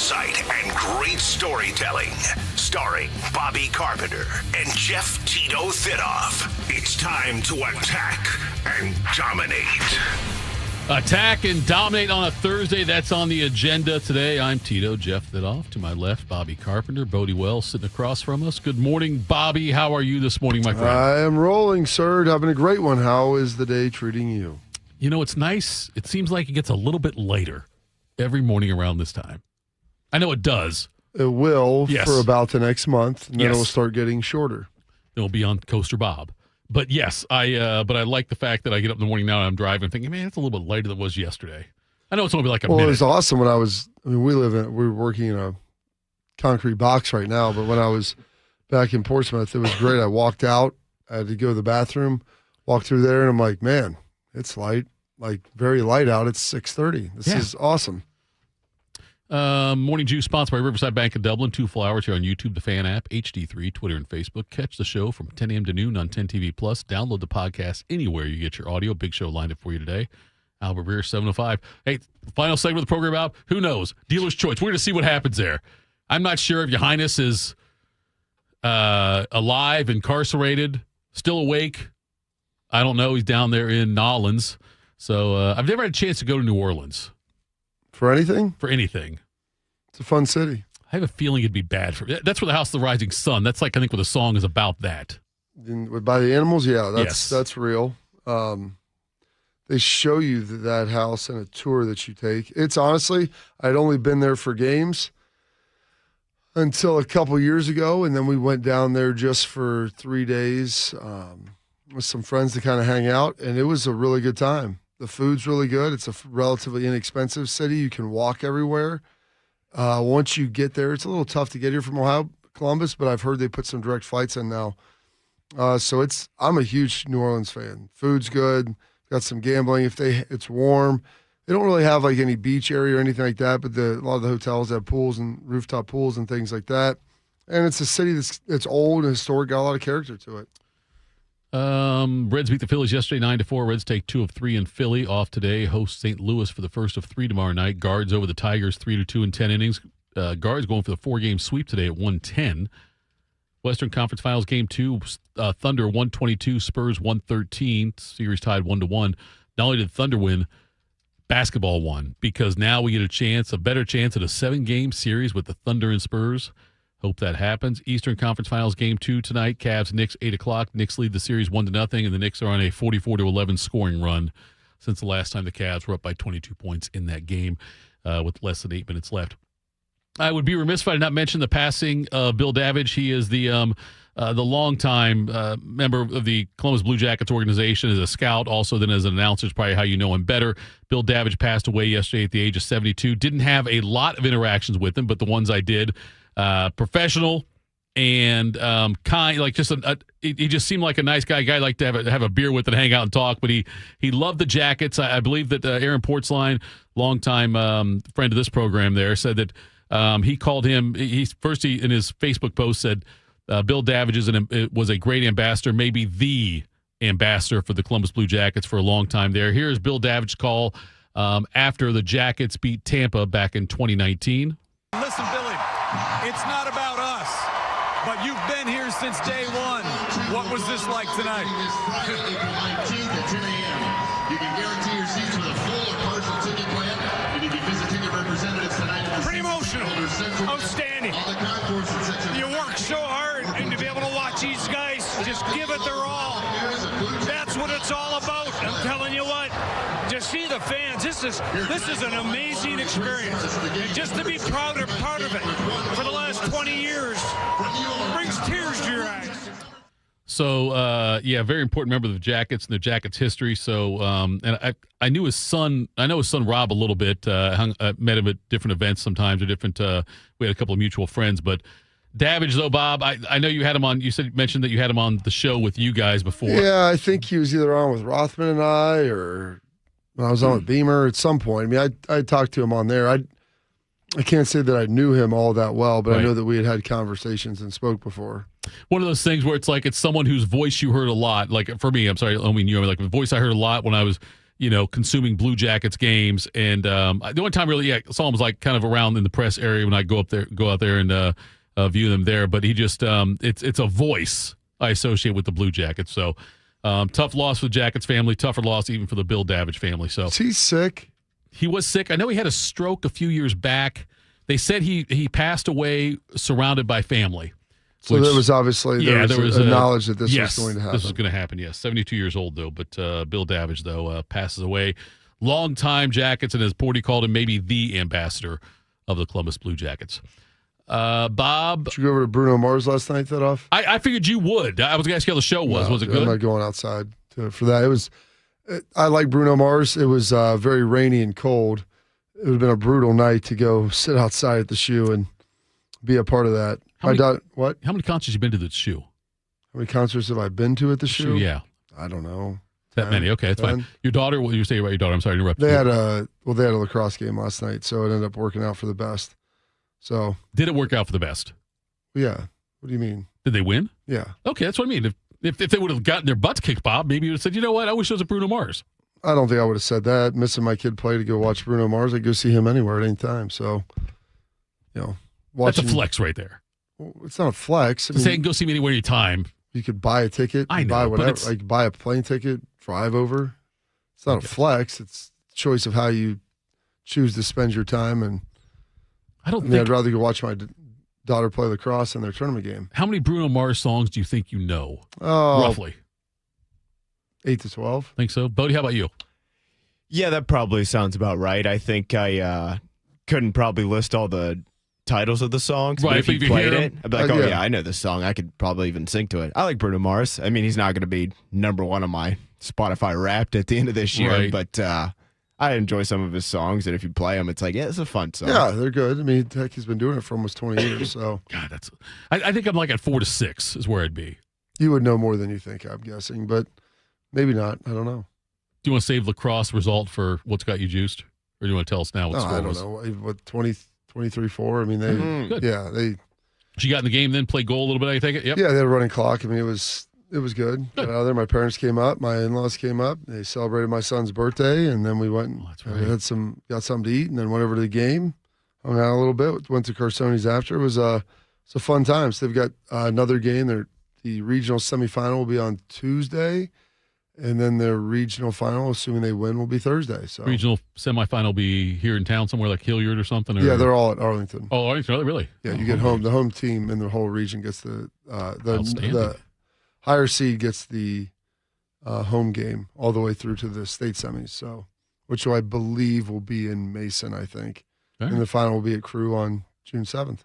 insight, and great storytelling. Starring Bobby Carpenter and Jeff Tito Thitoff. It's time to attack and dominate. Attack and dominate on a Thursday. That's on the agenda today. I'm Tito, Jeff Thitoff. To my left, Bobby Carpenter. Bodie Wells sitting across from us. Good morning, Bobby. How are you this morning, my friend? I am rolling, sir. Having a great one. How is the day treating you? You know, it's nice. It seems like it gets a little bit later every morning around this time. I know it does. It will Yes. for about the next month, and then Yes. it will start getting shorter. It'll be on Coaster Bob. But yes, I like the fact that I get up in the morning now and I'm driving thinking, man, it's a little bit later than it was yesterday. I know it's only like a Well, minute. it was awesome when we're working in a concrete box right now, but when I was back in Portsmouth, it was great. I walked out, I had to go to the bathroom, walk through there, and I'm like, man, it's light, like very light out. It's 6:30. This is awesome. Morning Juice sponsored by Riverside Bank in Dublin. 2 full hours here on YouTube, the Fan app, HD3, Twitter, and Facebook. Catch the show from 10 a.m. to noon on 10 TV Plus. Download the podcast anywhere you get your audio. Big show lined up for you today. Albert Breer, 7:05. Hey, final segment of the program out. Who knows? Dealer's choice. We're going to see what happens there. I'm not sure if Your Highness is alive, incarcerated, still awake. I don't know. He's down there in Nolens. So I've never had a chance to go to New Orleans. For anything? For anything. It's a fun city. I have a feeling it'd be bad for. That's where the House of the Rising Sun. That's like I think what the song is about. That By the animals, yeah, Yes. that's real. They show you that house in a tour that you take. It's honestly, I'd only been there for games until a couple years ago, and then we went down there just for 3 days with some friends to kind of hang out, and it was a really good time. The food's really good. It's a relatively inexpensive city. You can walk everywhere. Once you get there, it's a little tough to get here from Ohio, Columbus, but I've heard they put some direct flights in now. So I'm a huge New Orleans fan. Food's good. Got some gambling. It's warm. They don't really have like any beach area or anything like that, but a lot of the hotels have pools and rooftop pools and things like that. And it's a city that's old and historic, got a lot of character to it. Reds beat the Phillies yesterday 9-4. Reds take 2 of 3 in Philly. Off today. Host St. Louis for the first of 3 tomorrow night. Guards over the Tigers 3-2 in 10 innings. Guards going for the 4-game sweep today at 110. Western Conference Finals Game 2. Thunder 122. Spurs 113. Series tied 1-1. Not only did Thunder win, basketball won because now we get a better chance at a 7-game series with the Thunder and Spurs. Hope that happens. Eastern Conference Finals Game 2 tonight. Cavs, Knicks, 8 o'clock. Knicks lead the series 1-0, and the Knicks are on a 44-11 scoring run since the last time the Cavs were up by 22 points in that game with less than 8 minutes left. I would be remiss if I did not mention the passing of Bill Davage. He is the longtime member of the Columbus Blue Jackets organization as a scout, also then as an announcer is probably how you know him better. Bill Davage passed away yesterday at the age of 72. Didn't have a lot of interactions with him, but the ones I did, professional and kind, like he just seemed like a nice guy like to have a beer with and hang out and talk. But he loved the Jackets. I believe that Aaron Portzline, longtime friend of this program, there said that he called him. He in his Facebook post said Bill Davage was a great ambassador, maybe the ambassador for the Columbus Blue Jackets for a long time there. Here's Bill Davage's call after the Jackets beat Tampa back in 2019. Listen, Billy, it's not about us, but you've been here since day one. What was this like tonight? Friday, April 19th at 10 a.m. You can guarantee your seats with a full or partial ticket plan. And if you visit ticket representatives tonight, Pretty emotional. Outstanding. On the concourse and section. You work so hard, and to be able to watch these guys just give it their all. That's what it's all about. I'm telling you what. Just see the fans. This is an amazing experience. And just to be part of it for the last 20 years brings tears to your eyes. So, very important member of the Jackets and the Jackets history. So, and I knew his son. I know his son Rob a little bit. Met him at different events sometimes, or different. We had a couple of mutual friends, but Davage, though, Bob, I know you had him on. You mentioned that you had him on the show with you guys before. Yeah, I think he was either on with Rothman and I, or when I was on with Beamer at some point. I mean, I talked to him on there. I can't say that I knew him all that well, but right. I know that we had conversations and spoke before. One of those things where it's like it's someone whose voice you heard a lot. Like for me, I'm sorry, I don't mean you. I mean, like the voice I heard a lot when I was consuming Blue Jackets games. And the only time really, I saw him was like kind of around in the press area when I go out there and view them there. But he just, it's a voice I associate with the Blue Jackets. So tough loss for the Jackets family, tougher loss even for the Bill Davage family. So is he sick? He was sick. I know he had a stroke a few years back. They said he passed away surrounded by family. So there was obviously there was a knowledge that this was going to happen. This was going to happen, yes. 72 years old, though. But Bill Davage, though, passes away. Long-time Jackets, and as Porty called him, maybe the ambassador of the Columbus Blue Jackets. Bob. Did you go over to Bruno Mars last night, Thitoff? I figured you would. I was going to ask you how the show was. No, was it good? I'm not going outside for that. I like Bruno Mars. It was very rainy and cold. It would have been a brutal night to go sit outside at the shoe and be a part of that. What? How many concerts have you been to the shoe? How many concerts have I been to at the shoe? Yeah. I don't know. That many. Okay, that's 10. Fine. Your daughter, what you were saying about your daughter? I'm sorry to interrupt you. They had a lacrosse game last night, so it ended up working out for the best. So did it work out for the best? Yeah. What do you mean? Did they win? Yeah. Okay, that's what I mean. If they would have gotten their butts kicked, Bob, maybe you would have said, you know what, I wish it was a Bruno Mars. I don't think I would have said that. Missing my kid play to go watch Bruno Mars, I'd go see him anywhere at any time. So, that's a flex right there. Well, it's not a flex. Saying go see me anywhere anytime. You could buy a ticket. I know, buy whatever. Like buy a plane ticket, drive over. It's not a flex. It's a choice of how you choose to spend your time. And I'd rather go watch my daughter play lacrosse in their tournament game. How many Bruno Mars songs do you think you know? Roughly 8 to 12. Think so, Bodie? How about you? Yeah, that probably sounds about right. I think I couldn't probably list all the titles of the songs, right? But if you played it, him, I'd be like, yeah, I know this song. I could probably even sing to it. I like Bruno Mars. I mean, he's not going to be number one on my Spotify Wrapped at the end of this year, right. But I enjoy some of his songs, and if you play them, it's like, yeah, it's a fun song. Yeah, they're good. I mean, heck, he's been doing it for almost 20 years. So, God, I think I'm like at 4 to 6 is where I'd be. You would know more than you think, I'm guessing, but maybe not. I don't know. Do you want to save lacrosse result for what's got you juiced, or do you want to tell us now what score was? I don't know. What 23-4? I mean, they. She got in the game, then played goal a little bit. I take it. Yep. Yeah, they had a running clock. I mean, it was good. Got out of there. My parents came up. My in-laws came up. They celebrated my son's birthday, and then we went and got something to eat, and then went over to the game, hung out a little bit. Went to Carsoni's after. It was a fun time. So they've got another game. The regional semifinal will be on Tuesday, and then their regional final, assuming they win, will be Thursday. So regional semifinal will be here in town somewhere like Hilliard or something. Or? Yeah, they're all at Arlington. Oh, Arlington, really? Yeah, you get home. The home team in the whole region gets the higher seed gets the home game all the way through to the state semis. So, which I believe will be in Mason, I think, and the final will be at Crew on June 7th.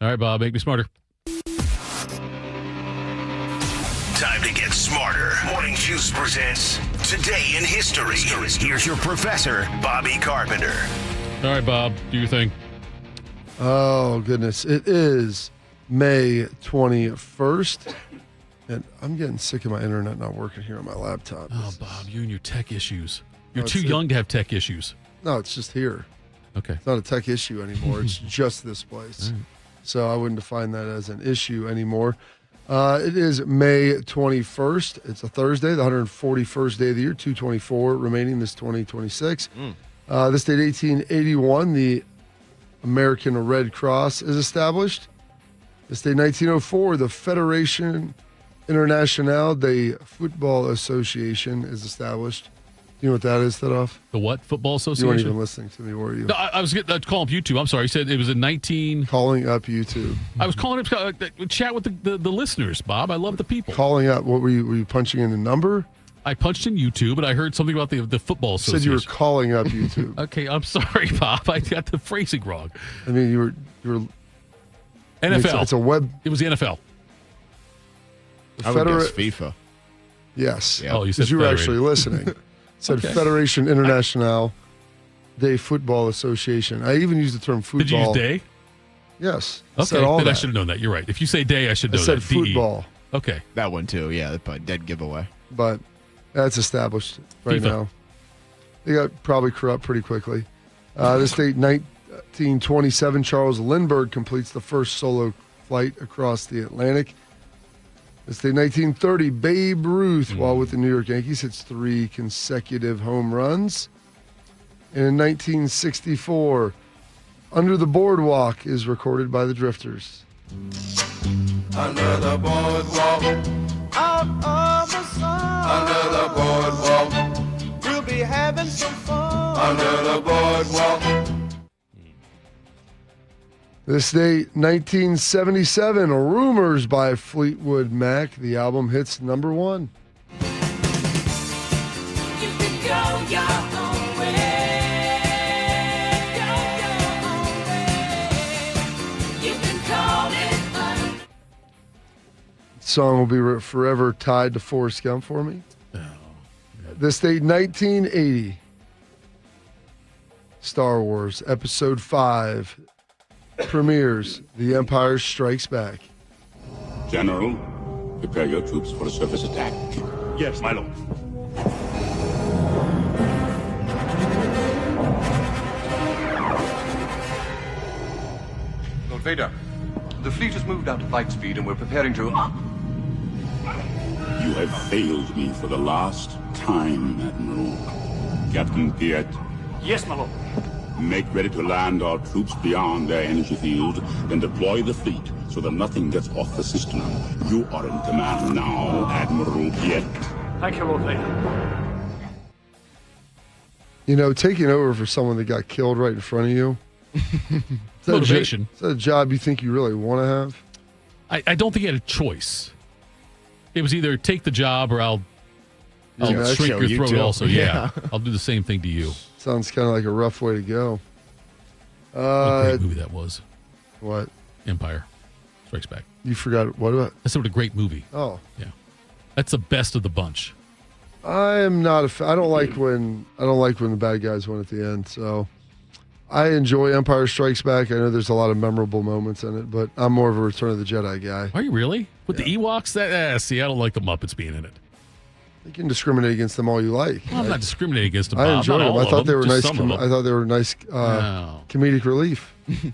All right, Bob, make me smarter. Time to get smarter. Morning Juice presents Today in History. Here's your professor, Bobby Carpenter. All right, Bob, do your thing. Oh, goodness. It is May 21st, and I'm getting sick of my internet not working here on my laptop. Oh, Bob, you and your tech issues. You're too young to have tech issues. No, it's just here. Okay. It's not a tech issue anymore. It's just this place. Right. So I wouldn't define that as an issue anymore. It is May 21st. It's a Thursday, the 141st day of the year, 224 remaining this 2026. This date, 1881, the American Red Cross is established. This date, 1904, the Fédération Internationale de Football Association is established. You know what that is, Thitoff? The what? Football Association? You weren't even listening to me, were you? No, I was calling up YouTube. I'm sorry. You said it was in 19... Calling up YouTube. I was calling up, chat with the listeners, Bob. I love the people. Calling up. What were you punching in the number? I punched in YouTube, and I heard something about the Football Association. You said you were calling up YouTube. Okay, I'm sorry, Bob. I got the phrasing wrong. I mean, you were NFL. It's a web... It was the NFL. I would guess FIFA. Yes. Yeah. Oh, you said you were actually listening. It said Fédération Internationale de Football Association. I even used the term football. Did you use day? Yes. Okay, then I should have known that. You're right. If you say day, I should know that. I said football. Okay. That one too, yeah. That's probably dead giveaway. But that's established right now. They got probably corrupt pretty quickly. This date, 1927, Charles Lindbergh completes the first solo flight across the Atlantic. This day, 1930, Babe Ruth, while with the New York Yankees, hits 3 consecutive home runs. And in 1964, Under the Boardwalk is recorded by the Drifters. Under the boardwalk, out of the sun. Under the boardwalk, we'll be having some fun. Under the boardwalk. This date, 1977, Rumors by Fleetwood Mac. The album hits number 1. You can go your own way. Go your own way. You can call it Song will be forever tied to Forrest Gump for me. This date, 1980, Star Wars Episode 5 premieres. The Empire Strikes Back. General, prepare your troops for a surface attack. Yes, my lord. Lord Vader, the fleet has moved out to light speed and we're preparing to... You have failed me for the last time, Admiral. Captain Piet, Yes, my lord. make ready to land our troops beyond their energy field, then deploy the fleet so that nothing gets off the system. You are in command now, Admiral Piet. Thank you, Lord Vader. You know, taking over for someone that got killed right in front of you. Is Motivation. Is that a job you think you really want to have? I don't think he had a choice. It was either take the job or I'll Yeah, that's shrink show your you throat too. also. Yeah. I'll do the same thing to you. Sounds kind of like a rough way to go. What a great movie that was. What? Empire Strikes Back. You forgot what about? That's what a great movie. Oh, Yeah. That's the best of the bunch. I am not a. I don't like when the bad guys win at the end. So I enjoy Empire Strikes Back. I know there's a lot of memorable moments in it, but I'm more of a Return of the Jedi guy. Are you really? With the Ewoks? See, I don't like the Muppets being in it. You can discriminate against them all you like. Well, I'm not discriminating against them, I Bob. enjoy Not them. all I of thought they them, were just nice. some of them. I thought they were nice No. comedic relief. I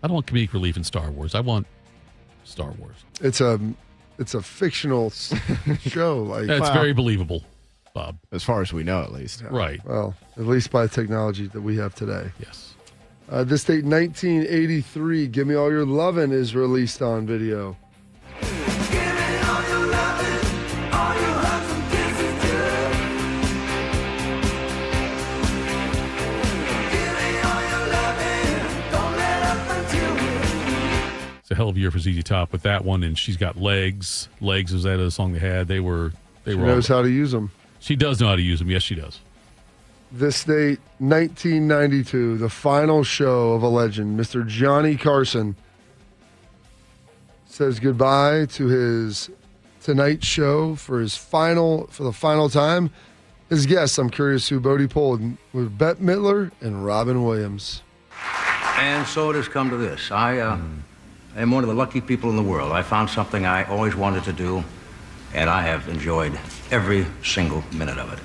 don't want comedic relief in Star Wars. I want Star Wars. It's a fictional show. Like, That's very believable, Bob. As far as we know, at least. Right. well, at least by the technology that we have today. Yes. This date, 1983, Give Me All Your Lovin' is released on video. It's a hell of a year for ZZ Top with that one, and She's Got Legs. Legs was that other song they had. They were. She knows how to use them. She does know how to use them. Yes, she does. This date, 1992, the final show of a legend, Mr. Johnny Carson, says goodbye to his Tonight Show for the final time. His guests, I'm curious who Bodie pulled, with Bette Midler and Robin Williams. And so it has come to this. I am one of the lucky people in the world. I found something I always wanted to do, and I have enjoyed every single minute of it.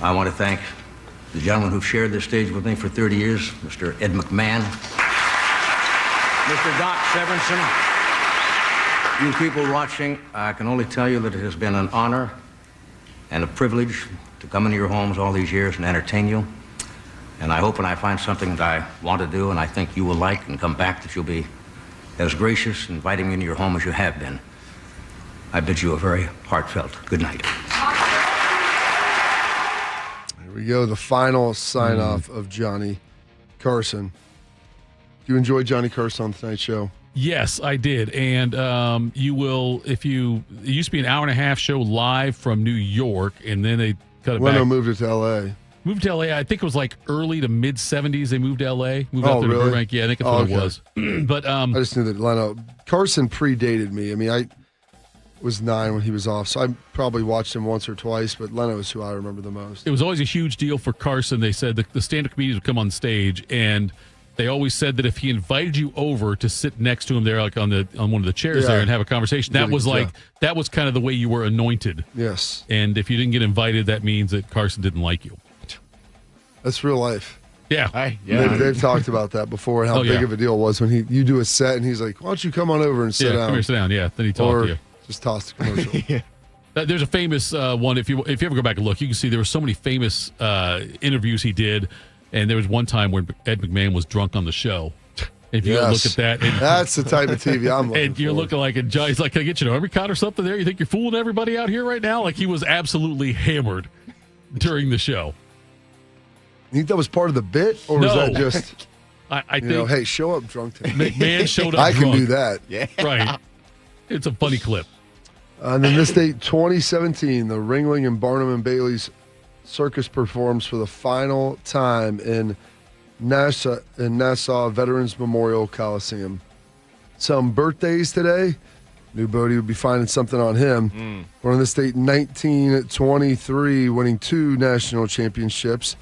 I want to thank the gentlemen who've shared this stage with me for 30 years, Mr. Ed McMahon, Mr. Doc Severinsen. You people watching, I can only tell you that it has been an honor and a privilege to come into your homes all these years and entertain you. And I hope when I find something that I want to do and I think you will like and come back, that you'll be as gracious inviting me into your home as you have been. I bid you a very heartfelt good night. Here we go, the final sign-off of Johnny Carson. Do you enjoy Johnny Carson on Tonight Show? Yes, I did. And you will, it used to be an hour-and-a-half show live from New York, and then they cut it Leno back. moved it to L.A. Moved to LA. I think it was like early to mid 70s. They moved to LA. Moved Oh, out there to really? Burbank. Yeah, I think that's what it was. But I just knew that Leno Carson predated me. I mean, I was 9 when he was off, so I probably watched him once or twice. But Leno is who I remember the most. it was always a huge deal for Carson. They said the stand-up comedians would come on stage, and they always said that if he invited you over to sit next to him there, like on one of the chairs there, and have a conversation, that was that was kind of the way you were anointed. Yes. And if you didn't get invited, that means that Carson didn't like you. That's real life. Yeah. They've talked about that before and how big of a deal it was when you do a set and he's like, why don't you come on over and sit down? Come here, sit down. Yeah. Then he talked to you. Just toss the commercial. Yeah. There's a famous one. If you ever go back and look, you can see there were so many famous interviews he did, and there was one time when Ed McMahon was drunk on the show. If you look at that, that's the type of TV I'm looking and you're for. looking like a Johnny's like, can I get you an army cot or something there? You think you're fooling everybody out here right now? Like he was absolutely hammered during the show. You think that was part of the bit, or was that just? I think, hey, show up drunk today. McMahon showed up I drunk. can do that. Yeah. Right. It's a funny clip. And then this date, 2017, the Ringling and Barnum and Bailey's Circus performs for the final time in Nassau Veterans Memorial Coliseum. Some birthdays today. New Bodie would be finding something on him. Born on this date, 1923, winning 2 national championships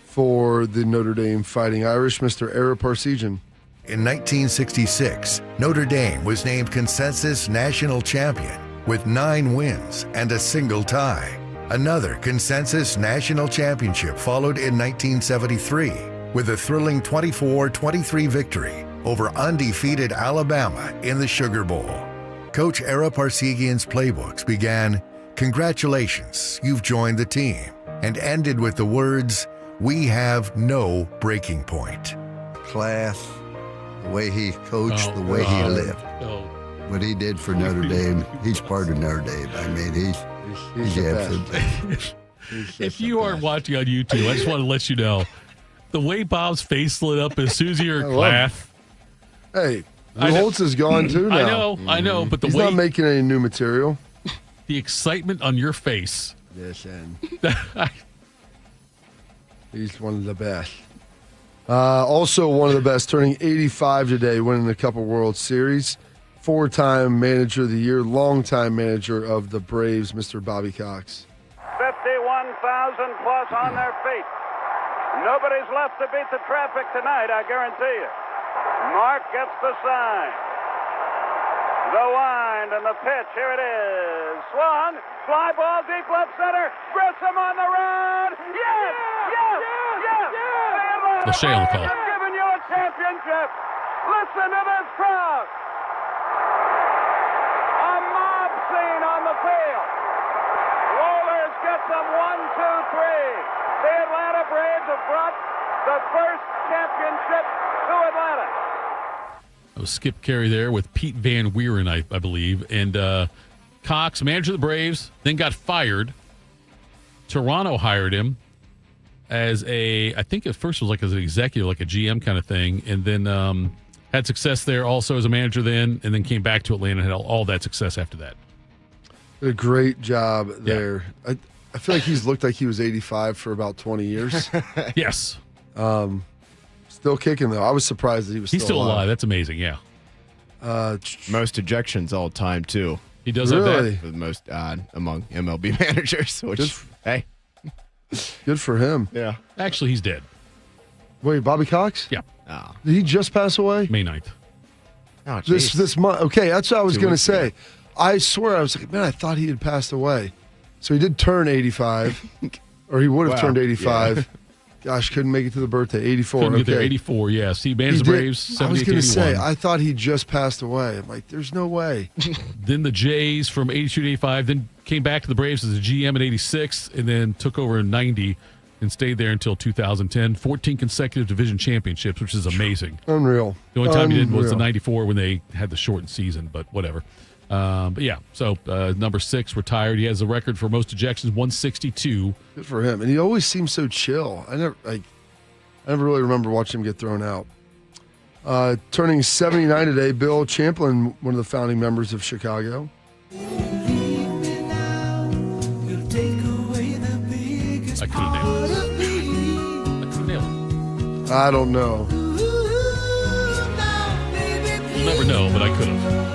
for the Notre Dame Fighting Irish, Mr. Ara Parseghian. In 1966, Notre Dame was named consensus national champion with 9 wins and a single tie. Another consensus national championship followed in 1973 with a thrilling 24-23 victory over undefeated Alabama in the Sugar Bowl. Coach Ara Parseghian's playbooks began, "Congratulations, you've joined the team," and ended with the words, "We have no breaking point." Class, the way he coached, the way he lived. What he did for Notre Dame, he's part of Notre Dame. I mean, he's the absolutely. If you aren't watching on YouTube, I just want to let you know the way Bob's face lit up as soon as he heard laugh. Hey, Holtz is gone too now. I know, but he's not making any new material. The excitement on your face. Listen. He's one of the best. Also one of the best, turning 85 today, winning a couple World Series. 4-time manager of the year, longtime manager of the Braves, Mr. Bobby Cox. 51,000 plus on their feet. Nobody's left to beat the traffic tonight, I guarantee you. Mark gets the sign. The wind and the pitch, here it is. Swung, fly ball deep left center. Grissom on the run. Yes! Yes! Yes! The Shale call. I'm giving you a championship. Listen to this crowd. A mob scene on the field. Rollers get them 1, 2, 3. The Atlanta Braves have brought the first championship to Atlanta. That was Skip Carey there with Pete Van Wieren, I believe. And Cox, manager of the Braves, then got fired. Toronto hired him as I think at first it was like as an executive, like a GM kind of thing. And then had success there also as a manager then, and then came back to Atlanta and had all that success after that. Did a great job there. Yeah. I feel like he's looked like he was 85 for about 20 years. Yes. Still kicking, though. I was surprised that he was He's still alive. That's amazing, yeah. Most ejections all time, too. He does have that. The most among MLB managers, which, hey. Good for him. Yeah. Actually, he's dead. Wait, Bobby Cox? Yeah. Oh. Did he just pass away? May 9th. Oh, this month. Okay, that's what I was 2 going to weeks say. ago. I swear, I was like, man, I thought he had passed away. So he did turn 85, or he would have turned 85. Yeah. Gosh, couldn't make it to the birthday. 84. Couldn't get okay. there. 84, yes. He managed the Braves 78 I was going to say, 81. I thought he just passed away. I'm like, there's no way. Then the Jays from 82 to 85, then came back to the Braves as a GM in 86, and then took over in 90 and stayed there until 2010. 14 consecutive division championships, which is amazing. Unreal. The only time he did was the 94 when they had the shortened season, but whatever. But yeah, so number 6, retired. He has a record for most ejections, 162. Good for him. And he always seems so chill. I never really remember watching him get thrown out. Turning 79 today, Bill Champlin, one of the founding members of Chicago. I couldn't nail it. I don't know. You'll never know, but I could have.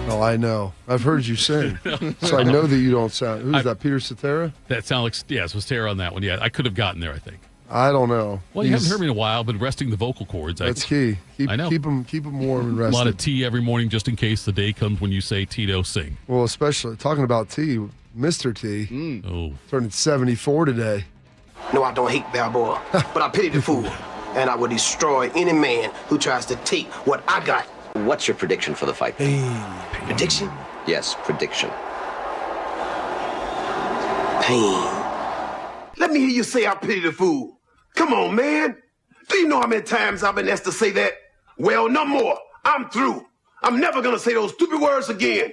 Oh, I know. I've heard you sing. So I know that you don't sound. Who's that, Peter Cetera? That sounded like, yes, was Tara on that one. Yeah, I could have gotten there, I think. I don't know. Well, you haven't heard me in a while, but resting the vocal cords. That's key. I know. Keep them warm and rested. A lot of tea every morning just in case the day comes when you say, Tito, sing. Well, especially talking about tea, Mr. T. Oh. Turning 74 today. No, I don't hate Balboa, but I pity the fool, and I will destroy any man who tries to take what I got. What's your prediction for the fight? Prediction? Yes, prediction. Pain. Let me hear you say I pity the fool. Come on, man. Do you know how many times I've been asked to say that? Well, no more. I'm through. I'm never going to say those stupid words again.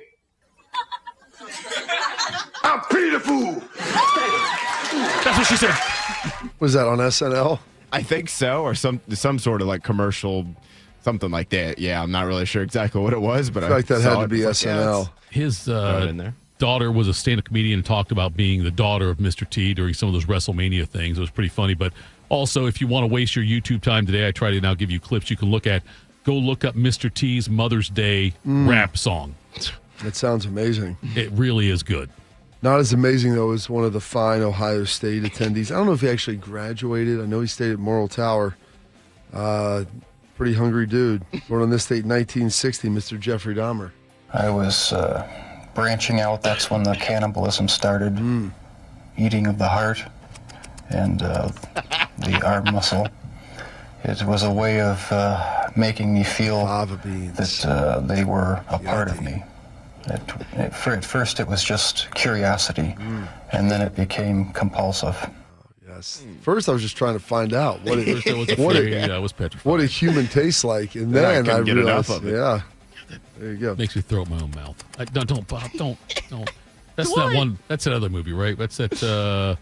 I pity the fool. That's what she said. Was that on SNL? I think so, or some sort of like commercial, something like that. Yeah, I'm not really sure exactly what it was, but I feel like that had to be like, SNL. His in there. daughter was a stand-up comedian and talked about being the daughter of Mr. T during some of those WrestleMania things. It was pretty funny. But also, if you want to waste your YouTube time today, I try to now give you clips you can look at. Go look up Mr. T's Mother's Day rap song. That sounds amazing. It really is good. Not as amazing, though, as one of the fine Ohio State attendees. I don't know if he actually graduated. I know he stayed at Morrill Tower. Pretty hungry dude. Born on this date, 1960, Mr. Jeffrey Dahmer. I was branching out. That's when the cannibalism started. Eating of the heart and the arm muscle. It was a way of making me feel that they were a part of me. At first, it was just curiosity, and then it became compulsive. Yes. First, I was just trying to find out what it, First I was afraid. I was petrified. what a human tastes like, and then I get realized, enough of it. yeah, there you go. Makes me throw up my own mouth. Don't, Bob. Don't. That's that one. That's that other movie, right? That's that the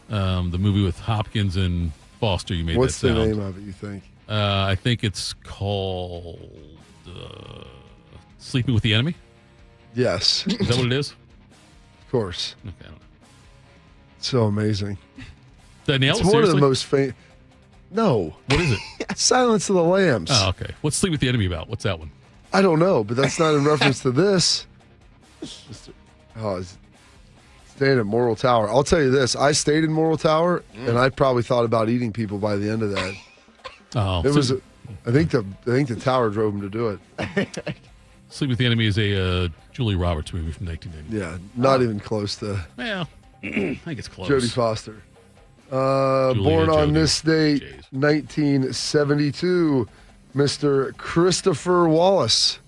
movie with Hopkins and Foster. You made What's that the sound. name of it? You think? I think it's called Sleeping with the Enemy. Yes. Is that what it is? Of course. Okay, I don't know. So amazing. Did I nail It's it? one Seriously? of the most famous. No. What is it? Silence of the Lambs. Oh, okay. What's Sleep with the Enemy about? What's that one? I don't know, but that's not in reference to this. Staying at Morrill Tower. I'll tell you this. I stayed in Morrill Tower, and I probably thought about eating people by the end of that. Oh, It was. I think the tower drove him to do it. Sleep with the Enemy is a Julia Roberts movie from 1990. Yeah, not even close to Well, I think it's close. Jodie Foster. Born on Jodie. this date, 1972, Mr. Christopher Wallace.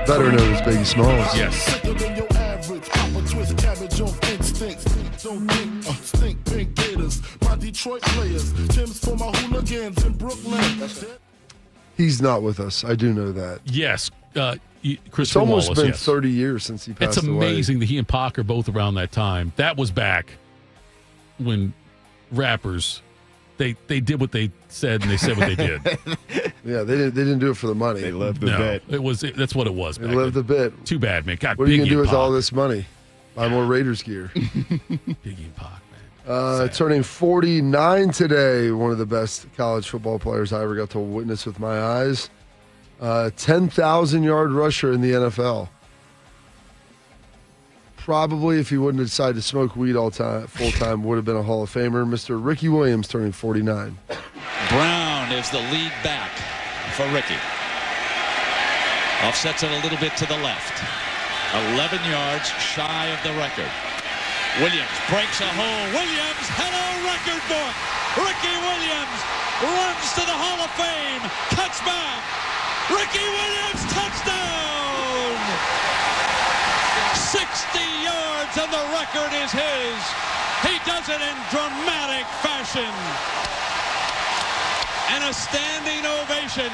Better known as Biggie Smalls. Yes. He's not with us. I do know that. Yes. It's Christopher almost Wallace, been yes. 30 years since he passed It's away. amazing that he and Pac are both around that time. That was back when rappers, they did what they said and they said what they did. Yeah, they didn't do it for the money. They lived the bit. That's what it was. They back lived then. the bit. Too bad, man. God, What are you Biggie gonna do and with all Pac. this money? Buy more Raiders gear. Biggie and Pac, man. Turning 49 today. One of the best college football players I ever got to witness with my eyes. 10,000-yard rusher in the NFL. Probably, if he wouldn't have decided to smoke weed all time, full time, would have been a Hall of Famer. Mr. Ricky Williams turning 49. Brown is the lead back for Ricky. Offsets it a little bit to the left. 11 yards shy of the record. Williams breaks a hole. Williams, hello record book. Ricky Williams runs to the Hall of Fame. Cuts back. Ricky Williams, touchdown! 60 yards and the record is his. He does it in dramatic fashion. And a standing ovation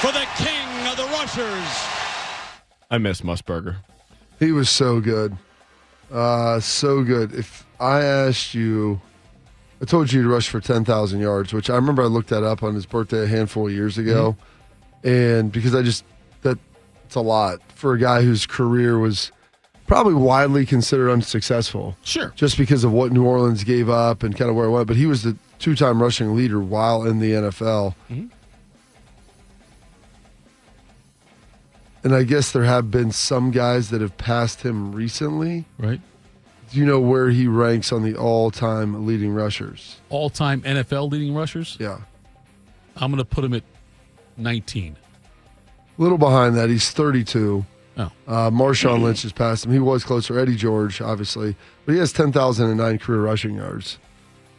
for the king of the rushers. I miss Musburger. He was so good. So good. If I asked you, I told you to rush for 10,000 yards, which I remember I looked that up on his birthday a handful of years ago. And because it's a lot for a guy whose career was probably widely considered unsuccessful. Sure. Just because of what New Orleans gave up and kind of where it went. But he was the two-time rushing leader while in the NFL. Mm-hmm. And I guess there have been some guys that have passed him recently. Right. Do you know where he ranks on the all-time leading rushers? All-time NFL leading rushers? Yeah. I'm going to put him at 19. A little behind that. He's 32. Oh. Marshawn Lynch has passed him. He was closer. Eddie George, obviously. But he has 10,009 career rushing yards.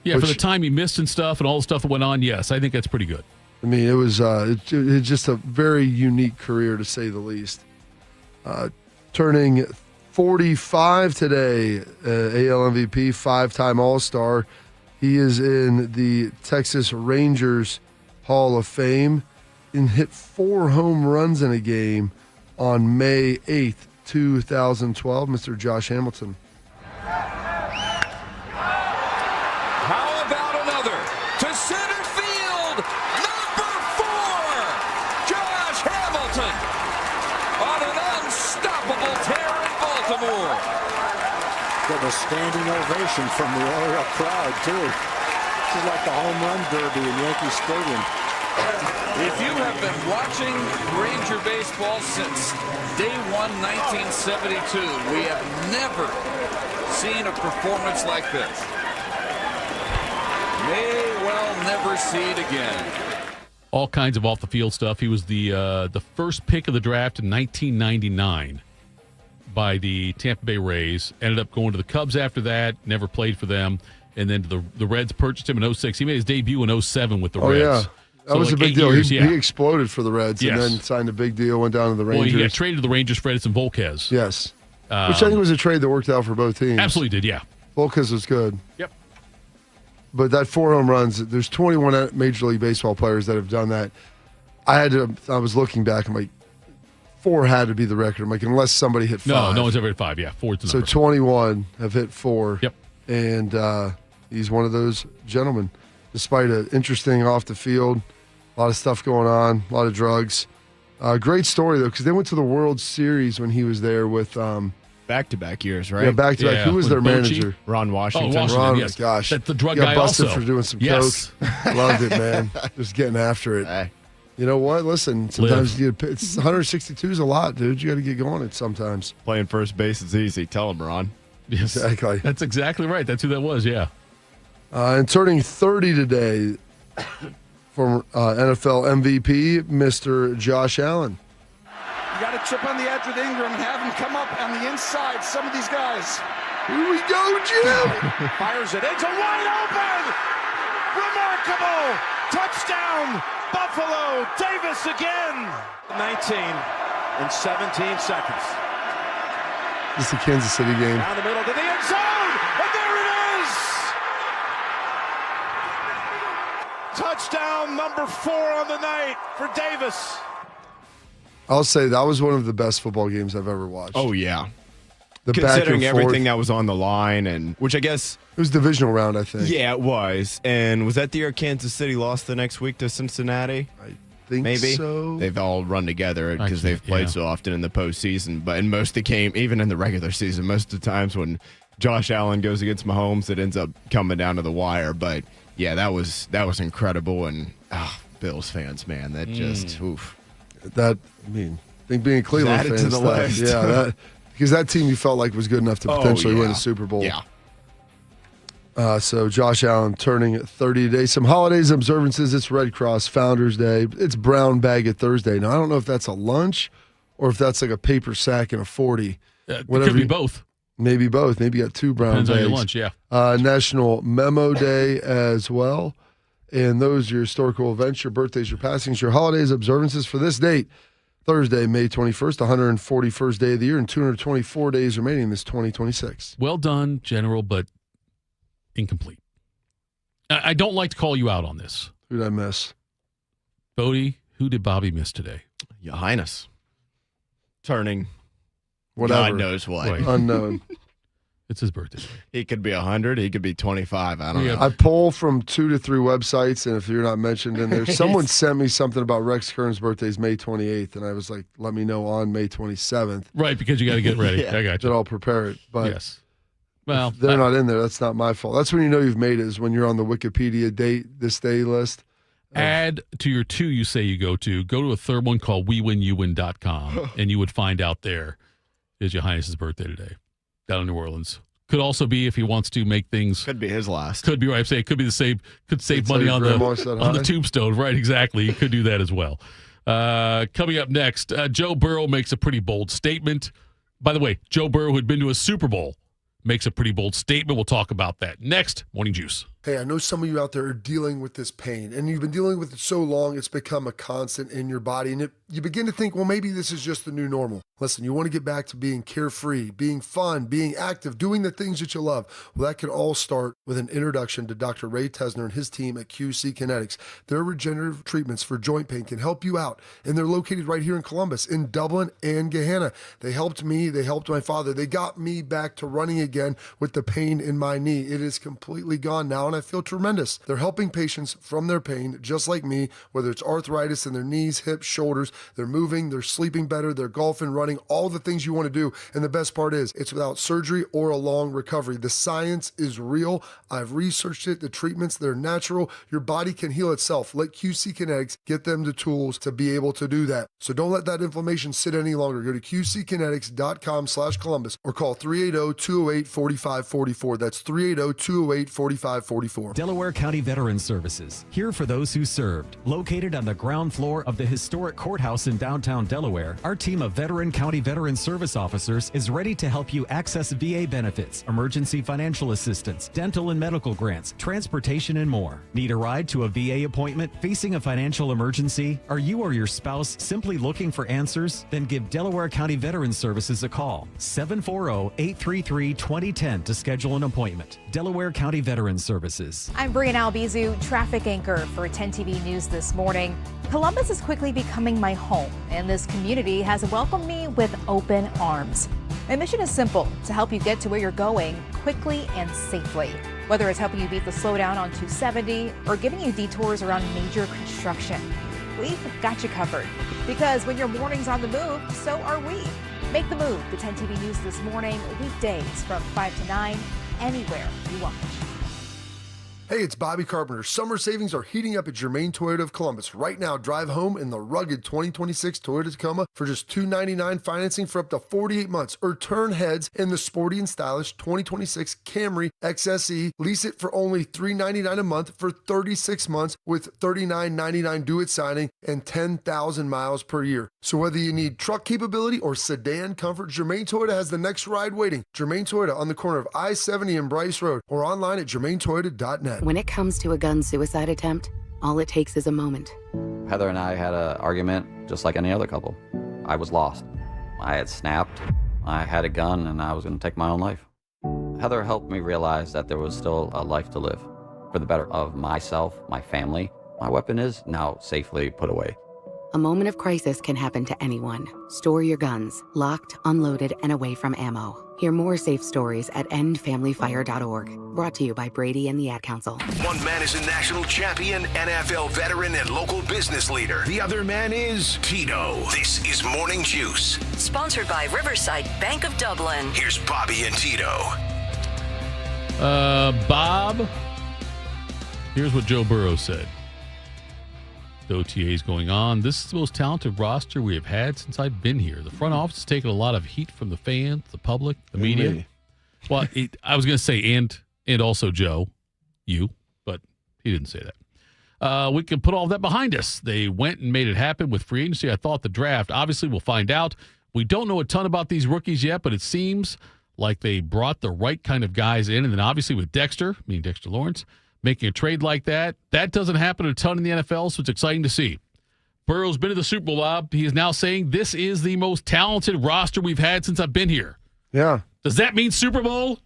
Yeah, for the time he missed and stuff and all the stuff that went on, yes, I think that's pretty good. I mean, it was it's just a very unique career, to say the least. Turning 45 today, AL MVP, 5-time All-Star. He is in the Texas Rangers Hall of Fame and hit 4 home runs in a game on May 8th, 2012. Mr. Josh Hamilton. How about another? To center field, number 4, Josh Hamilton, on an unstoppable tear in Baltimore. Getting a standing ovation from the Oriole crowd, too. This is like the home run derby in Yankee Stadium. If you have been watching Ranger baseball since day 1, 1972, we have never seen a performance like this. May well never see it again. All kinds of off-the-field stuff. He was the first pick of the draft in 1999 by the Tampa Bay Rays. Ended up going to the Cubs after that. Never played for them. And then the Reds purchased him in 06. He made his debut in 07 with the Reds. Yeah. That was a big deal. He exploded for the Reds and then signed a big deal, went down to the Rangers. Well, he got traded to the Rangers for Edison Volquez. Yes. Which I think was a trade that worked out for both teams. Absolutely did, yeah. Volquez was good. Yep. But that 4 home runs, there's 21 Major League Baseball players that have done that. I was looking back, I'm like, 4 had to be the record. I'm like, unless somebody hit 5. No one's ever hit 5, yeah. 4's the So number. 21 have hit 4. Yep. And he's one of those gentlemen. Despite an interesting off the field, a lot of stuff going on, a lot of drugs. Great story, though, because they went to the World Series when he was there with back-to-back years, right? Yeah, back-to-back. Yeah, Who was their with Bochy? manager? Ron Washington. Oh, Washington, Ron, yes. gosh. That's the drug Got guy busted also. for doing some Yes. coke. Loved it, man. Just getting after it. Hey. You know what? Listen, sometimes it's 162 is a lot, dude. You got to get going it sometimes. Playing first base is easy. Tell him, Ron. Yes. Exactly. That's exactly right. That's who that was, yeah. And turning 30 today, former NFL MVP, Mr. Josh Allen. You got to chip on the edge with Ingram and have him come up on the inside. Some of these guys. Here we go, Jim. Fires it into wide open. Remarkable. Touchdown. Buffalo. Davis again. 19 in 17 seconds. This is the Kansas City game. Down the middle to the end zone. And there it is. Touchdown number 4 on the night for Davis. I'll say that was one of the best football games I've ever watched. Oh, yeah. The Considering back and forth. everything that was on the line, and which I guess it was divisional round, I think. Yeah, it was. And was that the year Kansas City lost the next week to Cincinnati? I think Maybe so. They've all run together because they've played so often in the postseason. But in most of the game, even in the regular season, most of the times when Josh Allen goes against Mahomes, it ends up coming down to the wire. But yeah, that was incredible. And Bills fans, man, that just oof. That I think being a Cleveland Add it fan, to the list. yeah, because that team you felt like was good enough to potentially win a Super Bowl. Yeah. So Josh Allen turning 30 today. Some holidays observances. It's Red Cross Founders Day. It's Brown Bag It Thursday. Now I don't know if that's a lunch or if that's like a paper sack and a 40. It could be both. Maybe both. Maybe you got 2 brown Depends bags. on your lunch, yeah. National Memo Day as well. And those are your historical events, your birthdays, your passings, your holidays, observances for this date. Thursday, May 21st, 141st day of the year, and 224 days remaining in this 2026. Well done, General, but incomplete. I don't like to call you out on this. Who did I miss? Bodie, who did Bobby miss today? Your Highness. Turning Whatever. God knows what. Right. Unknown. It's his birthday. He could be 100. He could be 25. I don't know. I poll from 2 to 3 websites, and if you're not mentioned in there, someone sent me something about Rex Kern's birthday is May 28th, and I was like, let me know on May 27th. Right, because you got to get ready. I got you. Then I'll prepare it. But yes. Well, if they're not in there. That's not my fault. That's when you know you've made it, is when you're on the Wikipedia this day list. Add to your 2 you say you go to a third one called WeWinYouWin.com, and you would find out there is Your Highness's birthday today down in New Orleans. Could also be if he wants to make things. Could be his last. Could be right. I'm saying it could be the same. Could save money on the tombstone. Right. Exactly. You could do that as well. Coming up next, Joe Burrow makes a pretty bold statement. By the way, Joe Burrow, who had been to a Super Bowl, makes a pretty bold statement. We'll talk about that next. Morning Juice. Hey, I know some of you out there are dealing with this pain, and you've been dealing with it so long, it's become a constant in your body, and you begin to think, well, maybe this is just the new normal. Listen, you want to get back to being carefree, being fun, being active, doing the things that you love. Well, that can all start with an introduction to Dr. Ray Tesner and his team at QC Kinetics. Their regenerative treatments for joint pain can help you out, and they're located right here in Columbus, in Dublin, and Gahanna. They helped me, they helped my father. They got me back to running again with the pain in my knee. It is completely gone now, and I feel tremendous. They're helping patients from their pain, just like me, whether it's arthritis in their knees, hips, shoulders. They're moving, they're sleeping better, they're golfing, running, all the things you want to do. And the best part is, it's without surgery or a long recovery. The science is real. I've researched it. The treatments, they're natural. Your body can heal itself. Let QC Kinetics get them the tools to be able to do that. So don't let that inflammation sit any longer. Go to qckinetics.com/Columbus or call 380-208-4544. That's 380-208-4544. Delaware County Veterans Services, here for those who served. Located on the ground floor of the historic courthouse in downtown Delaware, our team of veteran county veteran service officers is ready to help you access VA benefits, emergency financial assistance, dental and medical grants, transportation, and more. Need a ride to a VA appointment? Facing a financial emergency? Are you or your spouse simply looking for answers? Then give Delaware County Veterans Services a call. 740-833-2010 to schedule an appointment. Delaware County Veterans Services. I'm Brianna Albizu, traffic anchor for 10 TV News this morning. Columbus is quickly becoming my home, and this community has welcomed me with open arms. My mission is simple: to help you get to where you're going quickly and safely. Whether it's helping you beat the slowdown on 270 or giving you detours around major construction, we've got you covered. Because when your morning's on the move, so are we. Make the move to 10 TV News this morning, weekdays from 5 to 9, anywhere you watch. Hey, it's Bobby Carpenter. Summer savings are heating up at Germain Toyota of Columbus. Right now, drive home in the rugged 2026 Toyota Tacoma for just $299 financing for up to 48 months. Or turn heads in the sporty and stylish 2026 Camry XSE. Lease it for only $399 a month for 36 months with $39.99 due at signing and 10,000 miles per year. So whether you need truck capability or sedan comfort, Germain Toyota has the next ride waiting. Germain Toyota on the corner of I-70 and Bryce Road, or online at germaintoyota.net. When it comes to a gun suicide attempt, all it takes is a moment. Heather and I had an argument just like any other couple. I was lost. I had snapped. I had a gun and I was going to take my own life. Heather helped me realize that there was still a life to live for the better of myself, my family. My weapon is now safely put away. A moment of crisis can happen to anyone. Store your guns, locked, unloaded, and away from ammo. Hear more safe stories at endfamilyfire.org. Brought to you by Brady and the Ad Council. One man is a national champion, NFL veteran, and local business leader. The other man is Tito. This is Morning Juice. Sponsored by Riverside Bank of Dublin. Here's Bobby and Tito. Bob, here's what Joe Burrow said. The OTA is going on. This is the most talented roster we have had since I've been here. The front office has taken a lot of heat from the fans, the public, the media. Well, I was going to say, and also Joe, you, but he didn't say that. We can put all that behind us. They went and made it happen with free agency. I thought the draft, obviously we'll find out. We don't know a ton about these rookies yet, but it seems like they brought the right kind of guys in. And then obviously with Dexter Lawrence, making a trade like that doesn't happen a ton in the NFL, so it's exciting to see. Burrow's been to the Super Bowl, Bob. He is now saying this is the most talented roster we've had since I've been here. Yeah. Does that mean Super Bowl?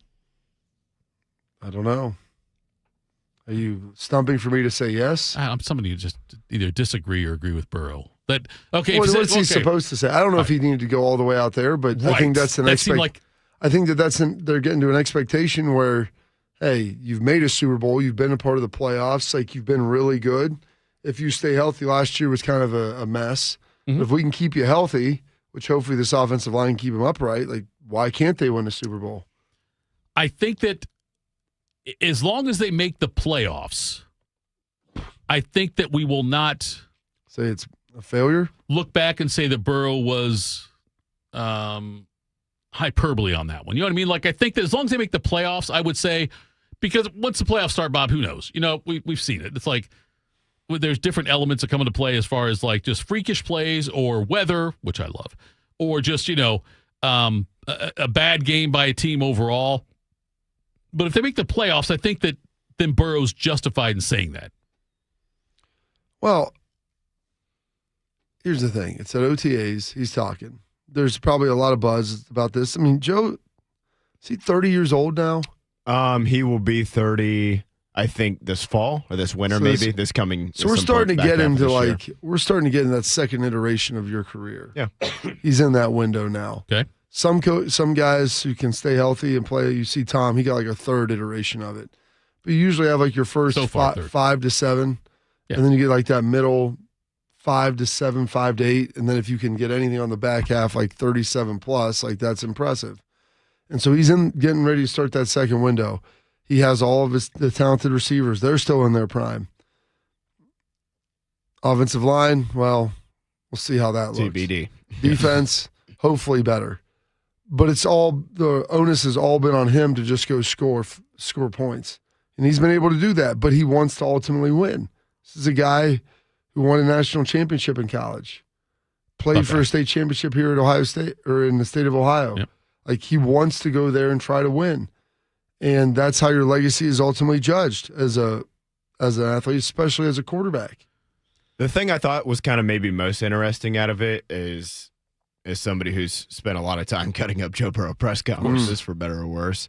I don't know. Are you stumping for me to say yes? I'm somebody who just either disagree or agree with Burrow. That okay. What's he supposed to say? I don't know if he needed to go all the way out there, but I think that's an expectation. I think they're getting to an expectation where, hey, you've made a Super Bowl. You've been a part of the playoffs. Like, you've been really good. If you stay healthy, last year was kind of a mess. Mm-hmm. But if we can keep you healthy, which hopefully this offensive line can keep them upright, like, why can't they win a Super Bowl? I think that as long as they make the playoffs, I think that we will not say it's a failure. Look back and say that Burrow was hyperbole on that one. You know what I mean? Like, I think that as long as they make the playoffs, I would say, because once the playoffs start, Bob, who knows? You know, we've seen it. It's like there's different elements that come into play as far as like just freakish plays or weather, which I love, or just, a bad game by a team overall. But if they make the playoffs, I think that then Burrow's justified in saying that. Well, here's the thing. It's at OTAs. He's talking. There's probably a lot of buzz about this. I mean, Joe, is he 30 years old now? He will be 30, I think, this fall or this winter, maybe this coming. So we're starting to get into we're starting to get in that second iteration of your career. Yeah, he's in that window now. Okay. Some guys who can stay healthy and play. You see Tom, he got like a third iteration of it. But you usually have like your first 5 to 7, and then you get like that middle 5 to 7, 5 to 8, and then if you can get anything on the back half, like 37 plus, like that's impressive. And so he's getting ready to start that second window. He has all of the talented receivers. They're still in their prime. Offensive line, well, we'll see how that looks. TBD. Defense, hopefully better. But the onus has all been on him to just go score points. And he's been able to do that, but he wants to ultimately win. This is a guy who won a national championship in college, played for a state championship here at Ohio State or in the state of Ohio. Yep. Like he wants to go there and try to win. And that's how your legacy is ultimately judged as an athlete, especially as a quarterback. The thing I thought was kind of maybe most interesting out of it is somebody who's spent a lot of time cutting up Joe Burrow press conferences, for better or worse.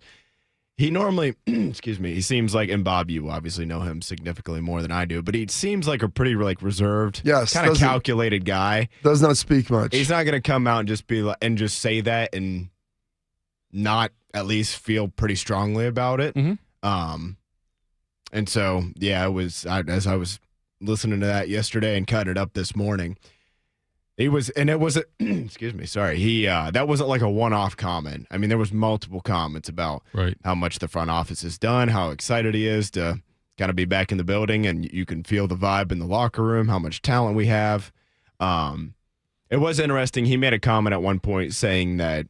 He normally, he seems like, and Bob, you obviously know him significantly more than I do, but he seems like a pretty reserved, kind of calculated guy. Does not speak much. He's not going to come out and just be and just say that and not at least feel pretty strongly about it. Mm-hmm. And so, yeah, as I was listening to that yesterday and cutting it up this morning, it wasn't that wasn't like a one-off comment. I mean, there was multiple comments about how much the front office has done, how excited he is to kind of be back in the building, and you can feel the vibe in the locker room, how much talent we have. It was interesting. He made a comment at one point saying that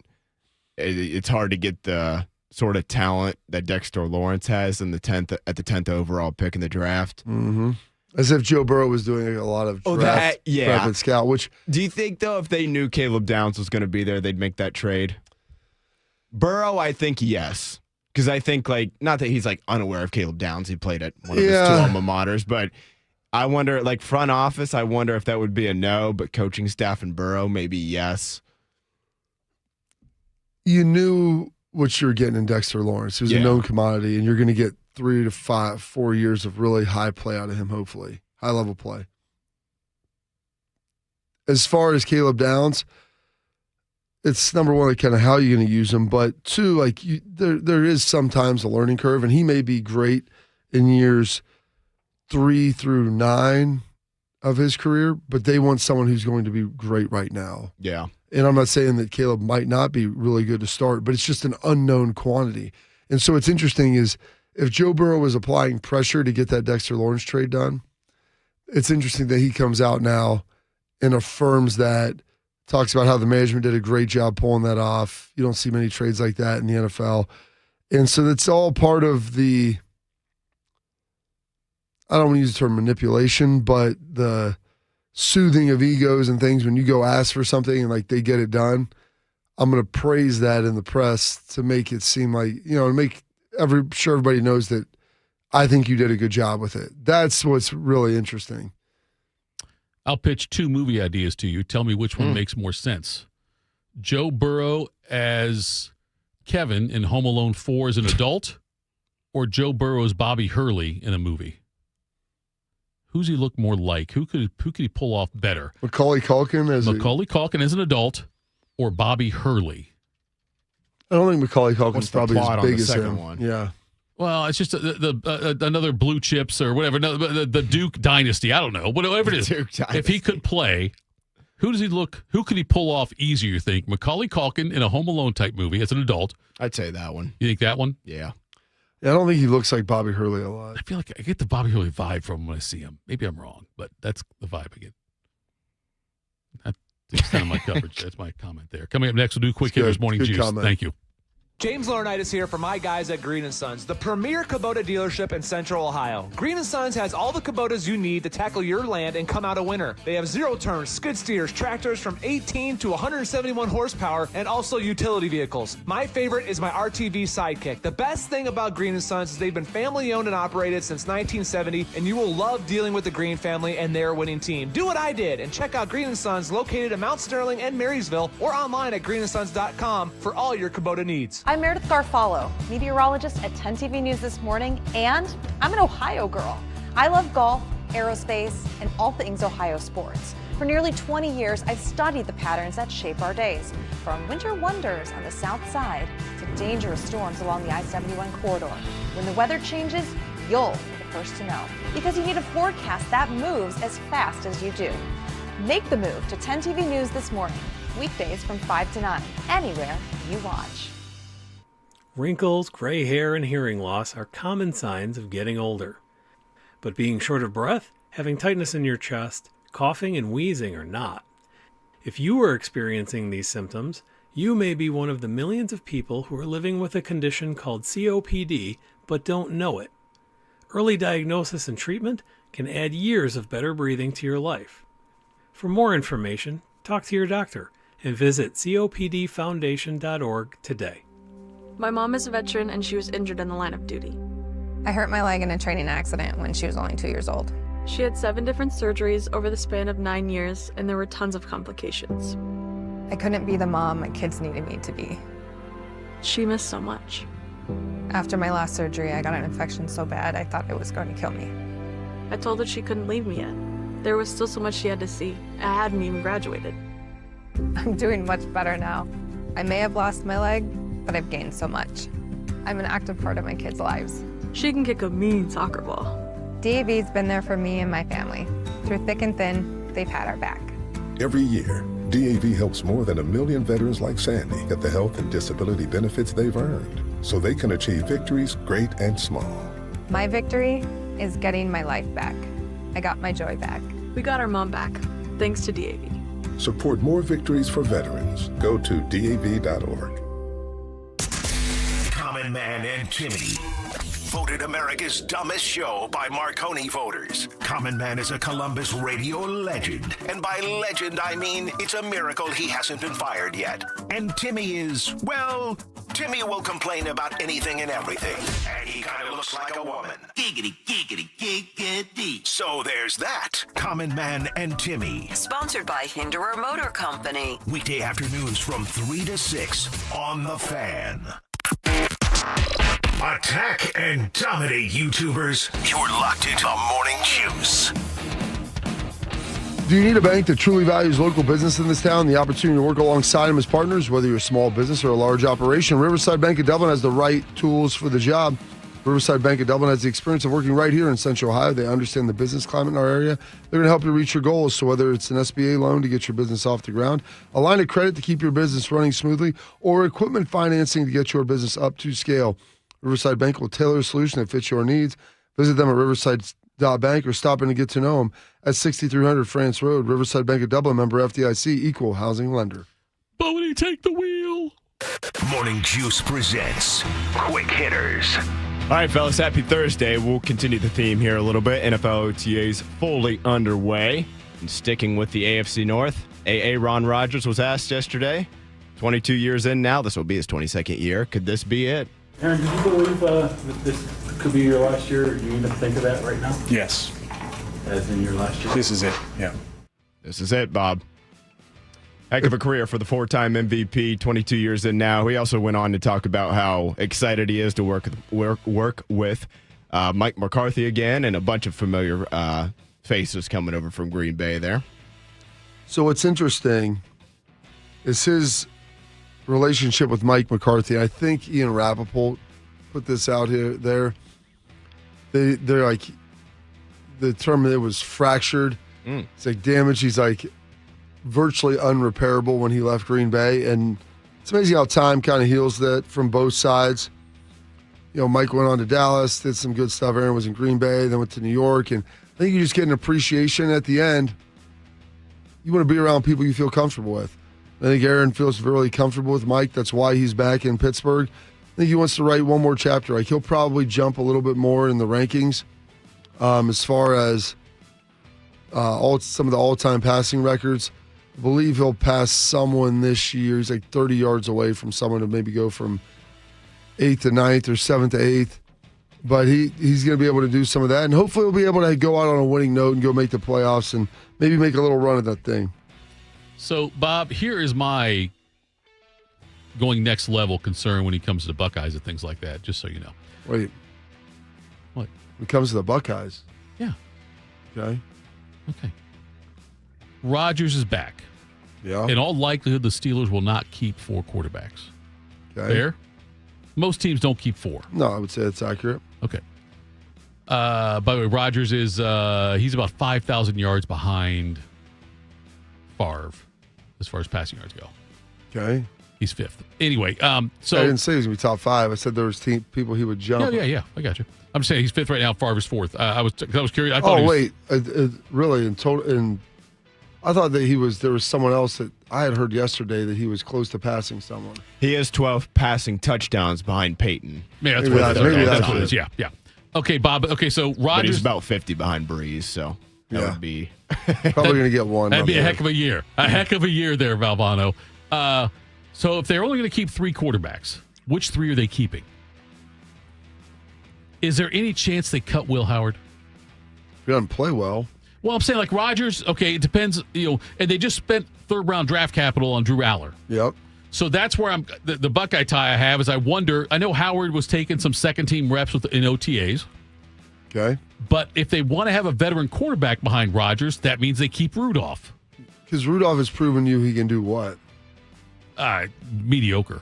it's hard to get the sort of talent that Dexter Lawrence has in the 10th overall pick in the draft. Mm-hmm. As if Joe Burrow was doing a lot of draft prep and scout. Which do you think, though, if they knew Caleb Downs was going to be there, they'd make that trade? Burrow, I think yes, because I think not that he's unaware of Caleb Downs. He played at one of his 2 alma maters, but I wonder, front office, I wonder if that would be a no, but coaching staff and Burrow, maybe yes. You knew what you're getting in Dexter Lawrence. He was a known commodity, and you're going to get 3 to 4 years of really high play out of him, hopefully. High-level play. As far as Caleb Downs, it's number one, kind of how you're going to use him, but 2, there is sometimes a learning curve, and he may be great in years 3 through 9 of his career, but they want someone who's going to be great right now. Yeah. And I'm not saying that Caleb might not be really good to start, but it's just an unknown quantity. And so what's interesting is if Joe Burrow was applying pressure to get that Dexter Lawrence trade done, it's interesting that he comes out now and affirms that, talks about how the management did a great job pulling that off. You don't see many trades like that in the NFL. And so that's all part of the, I don't want to use the term manipulation, but the soothing of egos and things when you go ask for something and they get it done. I'm going to praise that in the press to make it seem like, to make sure everybody knows that I think you did a good job with it. That's what's really interesting. I'll pitch 2 movie ideas to you. Tell me which one makes more sense. Joe Burrow as Kevin in Home Alone 4 as an adult, or Joe Burrow as Bobby Hurley in a movie? Who's he look more like? Who could he pull off better? Macaulay Culkin as an adult, or Bobby Hurley? I don't think Macaulay Culkin's probably as big as him. One? Yeah. Well, it's just another Blue Chips or whatever, the Duke Dynasty. I don't know, whatever it is. If he could play, who does he look? Who could he pull off easier? You think Macaulay Culkin in a Home Alone type movie as an adult? I'd say that one. You think that one? Yeah. Yeah, I don't think he looks like Bobby Hurley a lot. I feel like I get the Bobby Hurley vibe from him when I see him. Maybe I'm wrong, but that's the vibe I get. That's kind of my coverage. That's my comment there. Coming up next, we'll do Quick Hitters Morning Juice. Comment. Thank you. James Laurinaitis here for my guys at Green & Sons, the premier Kubota dealership in Central Ohio. Green & Sons has all the Kubotas you need to tackle your land and come out a winner. They have zero-turn skid steers, tractors from 18 to 171 horsepower, and also utility vehicles. My favorite is my RTV Sidekick. The best thing about Green & Sons is they've been family-owned and operated since 1970, and you will love dealing with the Green family and their winning team. Do what I did and check out Green & Sons located in Mount Sterling and Marysville or online at greenandsons.com for all your Kubota needs. I'm Meredith Garfalo, meteorologist at 10 TV News This Morning, and I'm an Ohio girl. I love golf, aerospace, and all things Ohio sports. For nearly 20 years, I've studied the patterns that shape our days, from winter wonders on the south side to dangerous storms along the I-71 corridor. When the weather changes, you'll be the first to know, because you need a forecast that moves as fast as you do. Make the move to 10 TV News This Morning, weekdays from 5 to 9, anywhere you watch. Wrinkles, gray hair, and hearing loss are common signs of getting older. But being short of breath, having tightness in your chest, coughing, and wheezing are not. If you are experiencing these symptoms, you may be one of the millions of people who are living with a condition called COPD but don't know it. Early diagnosis and treatment can add years of better breathing to your life. For more information, talk to your doctor and visit copdfoundation.org today. My mom is a veteran and she was injured in the line of duty. I hurt my leg in a training accident when she was only 2 years old. She had 7 different surgeries over the span of 9 years, and there were tons of complications. I couldn't be the mom my kids needed me to be. She missed so much. After my last surgery, I got an infection so bad I thought it was going to kill me. I told her she couldn't leave me yet. There was still so much she had to see. I hadn't even graduated. I'm doing much better now. I may have lost my leg, but I've gained so much. I'm an active part of my kids' lives. She can kick a mean soccer ball. DAV's been there for me and my family. Through thick and thin, they've had our back. Every year, DAV helps more than 1 million veterans like Sandy get the health and disability benefits they've earned, so they can achieve victories great and small. My victory is getting my life back. I got my joy back. We got our mom back, thanks to DAV. Support more victories for veterans. Go to DAV.org. Common Man and Timmy. Voted America's dumbest show by Marconi voters. Common Man is a Columbus radio legend. And by legend, I mean it's a miracle he hasn't been fired yet. And Timmy is, well, Timmy will complain about anything and everything. And he kind of looks like a woman. Giggity, giggity, giggity. So there's that. Common Man and Timmy. Sponsored by Hinderer Motor Company. Weekday afternoons from 3 to 6 on The Fan. Attack and dominate, YouTubers. You're locked into Morning Juice. Do you need a bank that truly values local business in this town? The opportunity to work alongside them as partners, whether you're a small business or a large operation. Riverside Bank of Dublin has the right tools for the job. Riverside Bank of Dublin has the experience of working right here in Central Ohio. They understand the business climate in our area. They're going to help you reach your goals. So whether it's an SBA loan to get your business off the ground, a line of credit to keep your business running smoothly, or equipment financing to get your business up to scale, Riverside Bank will tailor a solution that fits your needs. Visit them at riverside.bank or stop in to get to know them at 6300 France Road. Riverside Bank of Dublin, member FDIC, equal housing lender. Bodie, take the wheel. Morning Juice presents Quick Hitters. All right, fellas, happy Thursday. We'll continue the theme here a little bit. NFL OTAs fully underway. And sticking with the AFC North, Ron Rodgers was asked yesterday, 22 years in now, this will be his 22nd year. Could this be it? Aaron, do you believe that this could be your last year? Do you even think of that right now? Yes. As in your last year? This is it, yeah. This is it, Bob. Heck of a career for the 4-time MVP, 22 years in now. He also went on to talk about how excited he is to work with Mike McCarthy again and a bunch of familiar faces coming over from Green Bay there. So what's interesting is his relationship with Mike McCarthy. I think Ian Rappaport put this out there. They're like, the term it was fractured. It's like damage. He's like virtually unrepairable when he left Green Bay. And it's amazing how time kind of heals that from both sides. You know, Mike went on to Dallas, did some good stuff. Aaron was in Green Bay, then went to New York. And I think you just get an appreciation at the end. You want to be around people you feel comfortable with. I think Aaron feels really comfortable with Mike. That's why he's back in Pittsburgh. I think he wants to write one more chapter. Like, he'll probably jump a little bit more in the rankings as far as some of the all-time passing records. I believe he'll pass someone this year. He's like 30 yards away from someone to maybe go from 8th to 9th or 7th to 8th. But he's going to be able to do some of that. And hopefully he'll be able to go out on a winning note and go make the playoffs and maybe make a little run at that thing. So, Bob, here is my going next level concern when he comes to the Buckeyes and things like that, just so you know. Wait. What? When it comes to the Buckeyes? Yeah. Okay. Rodgers is back. Yeah. In all likelihood, the Steelers will not keep 4 quarterbacks. Okay. Fair? Most teams don't keep 4. No, I would say that's accurate. Okay. By the way, Rodgers is he's about 5,000 yards behind Favre as far as passing yards go. Okay. He's 5th. Anyway, so I didn't say he was going to be top 5. I said there was people he would jump. Yeah. I got you. I'm saying he's 5th right now. Favre is 4th. I was curious. I Oh, thought wait. Really, in total, I thought that there was someone else that I had heard yesterday that he was close to passing someone. He has 12 passing touchdowns behind Peyton. Yeah, Maybe that's what it is. Yeah. Okay, Bob. Okay, so Rodgers. But he's about 50 behind Breeze, so that would be probably going to get one. That'd be a heck of a year. A heck of a year there, Valvano. So if they're only going to keep 3 quarterbacks, which 3 are they keeping? Is there any chance they cut Will Howard? He doesn't play well. Well, I'm saying like Rodgers, okay, it depends, and they just spent 3rd-round draft capital on Drew Aller. Yep. So that's where the Buckeye tie I have is I wonder, I know Howard was taking some second-team reps in OTAs. Okay. But if they want to have a veteran quarterback behind Rodgers, that means they keep Rudolph. Because Rudolph has proven you he can do what? Mediocre.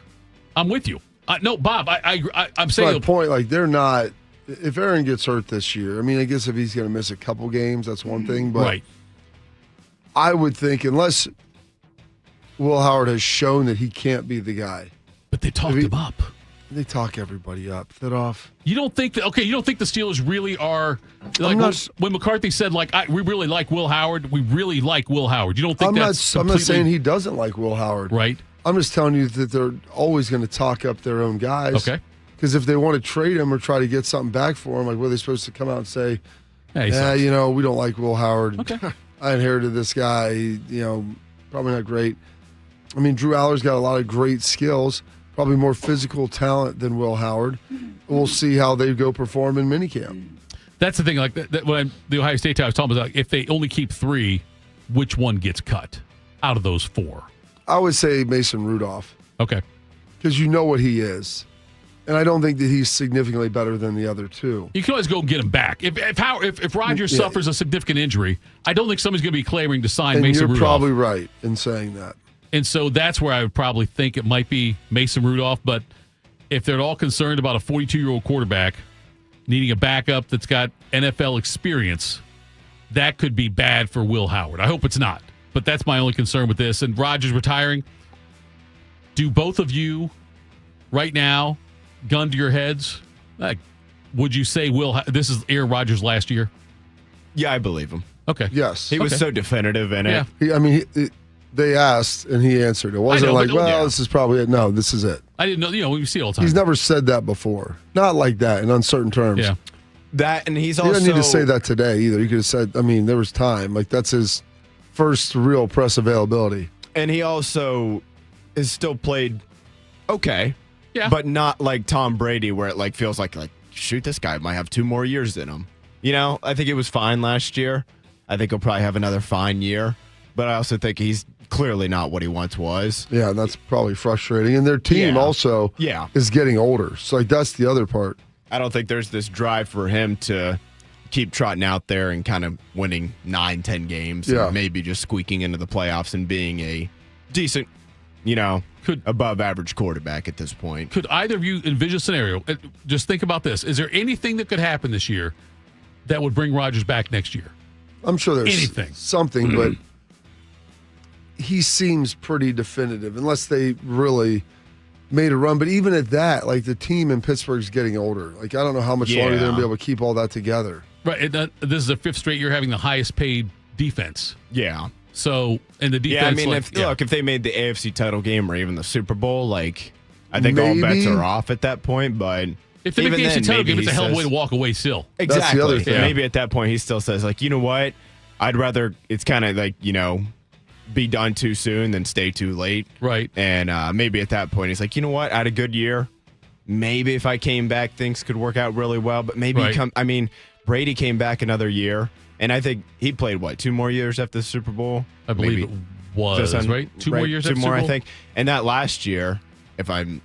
I'm with you. No, Bob, I'm saying. My point, like, they're not. If Aaron gets hurt this year, I mean, I guess if he's going to miss a couple games, that's one thing. But right. I would think, unless Will Howard has shown that he can't be the guy. But they talked him up. They talk everybody up. Thitoff. You don't think the Steelers really are like when McCarthy said, like, we really like Will Howard. We really like Will Howard. You don't think I'm not saying he doesn't like Will Howard. Right. I'm just telling you that they're always going to talk up their own guys. Okay. Because if they want to trade him or try to get something back for him, like, what are they supposed to come out and say? We don't like Will Howard. Okay. I inherited this guy. Probably not great. I mean, Drew Aller's got a lot of great skills, probably more physical talent than Will Howard. We'll see how they go perform in minicamp. That's the thing. Like when the Ohio State tie I was talking about, if they only keep 3, which one gets cut out of those 4? I would say Mason Rudolph. Okay. Because you know what he is. And I don't think that he's significantly better than the other 2. You can always go and get him back. If Rodgers suffers a significant injury, I don't think somebody's going to be clamoring to sign Mason Rudolph. You're probably right in saying that. And so that's where I would probably think it might be Mason Rudolph. But if they're at all concerned about a 42-year-old quarterback needing a backup that's got NFL experience, that could be bad for Will Howard. I hope it's not. But that's my only concern with this. And Rodgers retiring, do both of you right now, gun to your heads, would you say this is Aaron Rodgers' last year? Yeah, I believe him. Okay. Yes. He was so definitive in it. They asked, and he answered. It wasn't this is probably it. No, this is it. I didn't know. We see it all the time. He's never said that before. Not like that, in uncertain terms. Yeah. That, and he's He also... doesn't need to say that today, either. He could have said, there was time. Like, that's his first real press availability. And he also has still played okay. Yeah. But not like Tom Brady, where it feels like shoot, this guy might have 2 more years in him. I think it was fine last year. I think he'll probably have another fine year. But I also think he's clearly not what he once was. Yeah, and that's probably frustrating. And their team also is getting older. So that's the other part. I don't think there's this drive for him to keep trotting out there and kind of winning 9-10 games and maybe just squeaking into the playoffs and being a decent, above average quarterback at this point. Could either of you envision a scenario? Just think about this. Is there anything that could happen this year that would bring Rodgers back next year? I'm sure there's something, but he seems pretty definitive unless they really made a run. But even at that, the team in Pittsburgh's getting older. I don't know how much longer they're going to be able to keep all that together. Right. This is the 5th straight year having the highest paid defense. Yeah. So, and the defense. Yeah, I mean, if they made the AFC title game or even the Super Bowl, like, I think all bets are off at that point. But if they make the AFC title game, it's a hell of a way to walk away still. Exactly. That's the other thing. Maybe at that point he still says, like, you know what? I'd rather it's kind of like, be done too soon than stay too late. Right. And maybe at that point he's like, you know what? I had a good year. Maybe if I came back, things could work out really well. But maybe Brady came back another year. And I think he played, 2 more years after the Super Bowl? I believe it was, right? 2 more years after the Super Bowl? I think. And that last year, if I'm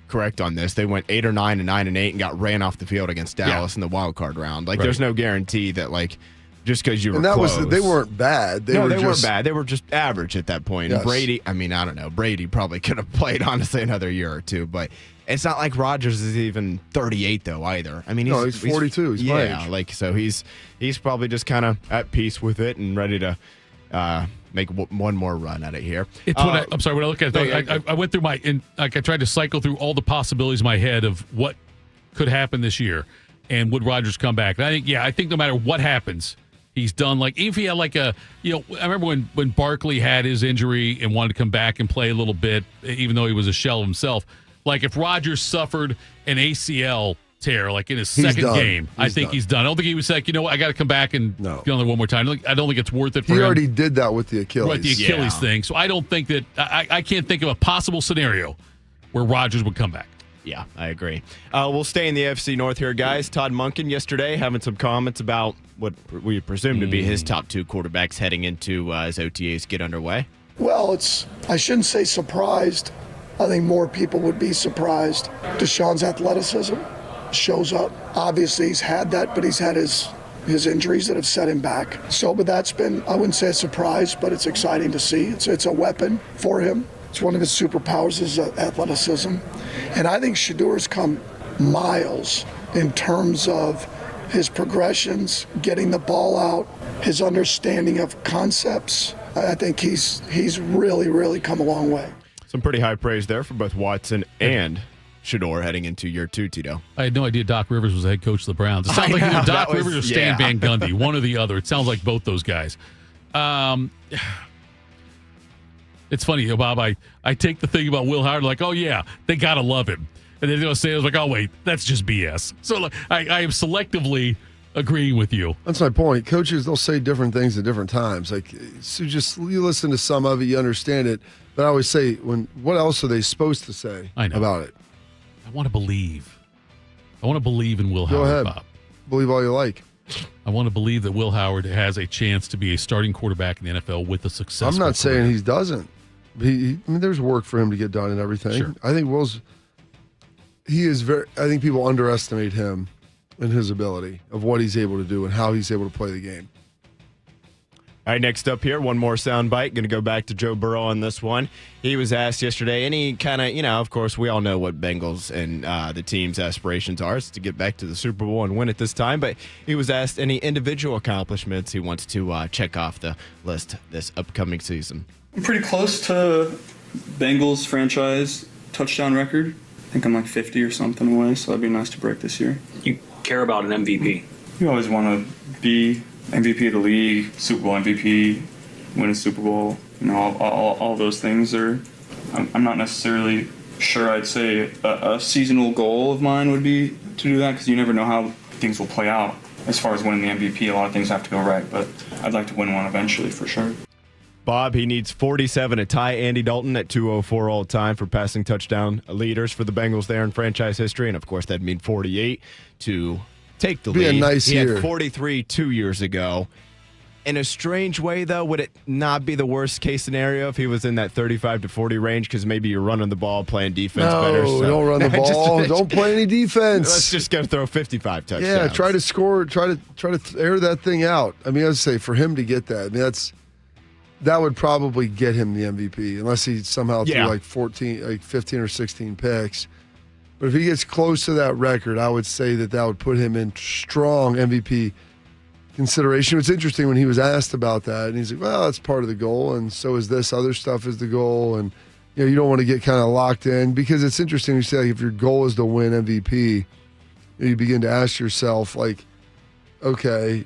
correct on this, they went 8 or 9 and 9 and 8 and got ran off the field against Dallas in the wild card round. Like, there's no guarantee that, like, just because you were close. They weren't bad. They weren't bad. They were just average at that point. Yes. And Brady, I don't know. Brady probably could have played, honestly, another year or two. But it's not like Rodgers is even 38, though, either. I mean, he's 42. He's my age. Like, so he's probably just kind of at peace with it and ready to make one more run at it here. It's I'm sorry, when I look at it, I went through I tried to cycle through all the possibilities in my head of what could happen this year and would Rodgers come back. And I think no matter what happens, he's done. Like, if he had I remember when Barkley had his injury and wanted to come back and play a little bit, even though he was a shell of himself. Like, if Rodgers suffered an ACL tear, like in his second game, I think he's done. I don't think he was like, I got to come back and get on there one more time. I don't think it's worth it for him. He already did that with the Achilles. Right, the Achilles thing. So I don't think that I can't think of a possible scenario where Rodgers would come back. Yeah, I agree. We'll stay in the AFC North here, guys. Todd Monken yesterday having some comments about what we presume to be his top 2 quarterbacks heading into as OTAs get underway. Well, I shouldn't say surprised. I think more people would be surprised. Deshaun's athleticism shows up. Obviously, he's had that, but he's had his injuries that have set him back. So, but that's been, I wouldn't say a surprise, but it's exciting to see. It's a weapon for him. It's one of his superpowers is athleticism. And I think Shedur's come miles in terms of his progressions, getting the ball out, his understanding of concepts. I think he's really, really come a long way. Some pretty high praise there for both Watson and Shedeur heading into year 2, Tito. I had no idea Doc Rivers was the head coach of the Browns. It sounds like either Doc Rivers or Stan Van Gundy, one or the other. It sounds like both those guys. It's funny, Bob. I take the thing about Will Howard like, oh, yeah, they got to love him. And then they're going to say, I was like, oh, wait, that's just BS. So I am selectively agreeing with you. That's my point. Coaches, they'll say different things at different times. Like, so just you listen to some of it, you understand it. But I always say, what else are they supposed to say about it? I want to believe. I want to believe in Will Howard, Go ahead. Bob. Believe all you like. I want to believe that Will Howard has a chance to be a starting quarterback in the NFL with a successful I'm not career. saying he doesn't. There's work for him to get done and everything. Sure. I think I think people underestimate him and his ability of what he's able to do and how he's able to play the game. All right, next up here, one more soundbite. Going to go back to Joe Burrow on this one. He was asked yesterday, any kind of, of course, we all know what Bengals and the team's aspirations are, is to get back to the Super Bowl and win it this time. But he was asked any individual accomplishments he wants to check off the list this upcoming season. I'm pretty close to Bengals franchise touchdown record. I think I'm like 50 or something away, so that'd be nice to break this year. You care about an MVP. You always want to be MVP of the league, Super Bowl MVP, win a Super Bowl. All those things are. I'm not necessarily sure. I'd say a seasonal goal of mine would be to do that because you never know how things will play out. As far as winning the MVP, a lot of things have to go right, but I'd like to win one eventually for sure. Bob, he needs 47 to tie Andy Dalton at 204 all time for passing touchdown leaders for the Bengals there in franchise history, and of course that'd mean 48 to take the lead. Be a nice he year. Had 43 2 years ago. In a strange way, though, would it not be the worst case scenario if he was in that 35 to 40 range? Because maybe you're running the ball, playing defense better. So. Don't run the ball. Don't play any defense. Let's just go throw 55 touchdowns. Yeah, try to score. Try to air that thing out. I mean, I'd say for him to get that, that would probably get him the MVP, unless he somehow threw like 15 or 16 picks. But if he gets close to that record, I would say that would put him in strong MVP consideration. It's interesting when he was asked about that, and he's like, well, that's part of the goal, and so is this other stuff is the goal. And you don't want to get kind of locked in, because it's interesting. You say, like, if your goal is to win MVP, you begin to ask yourself, like, okay,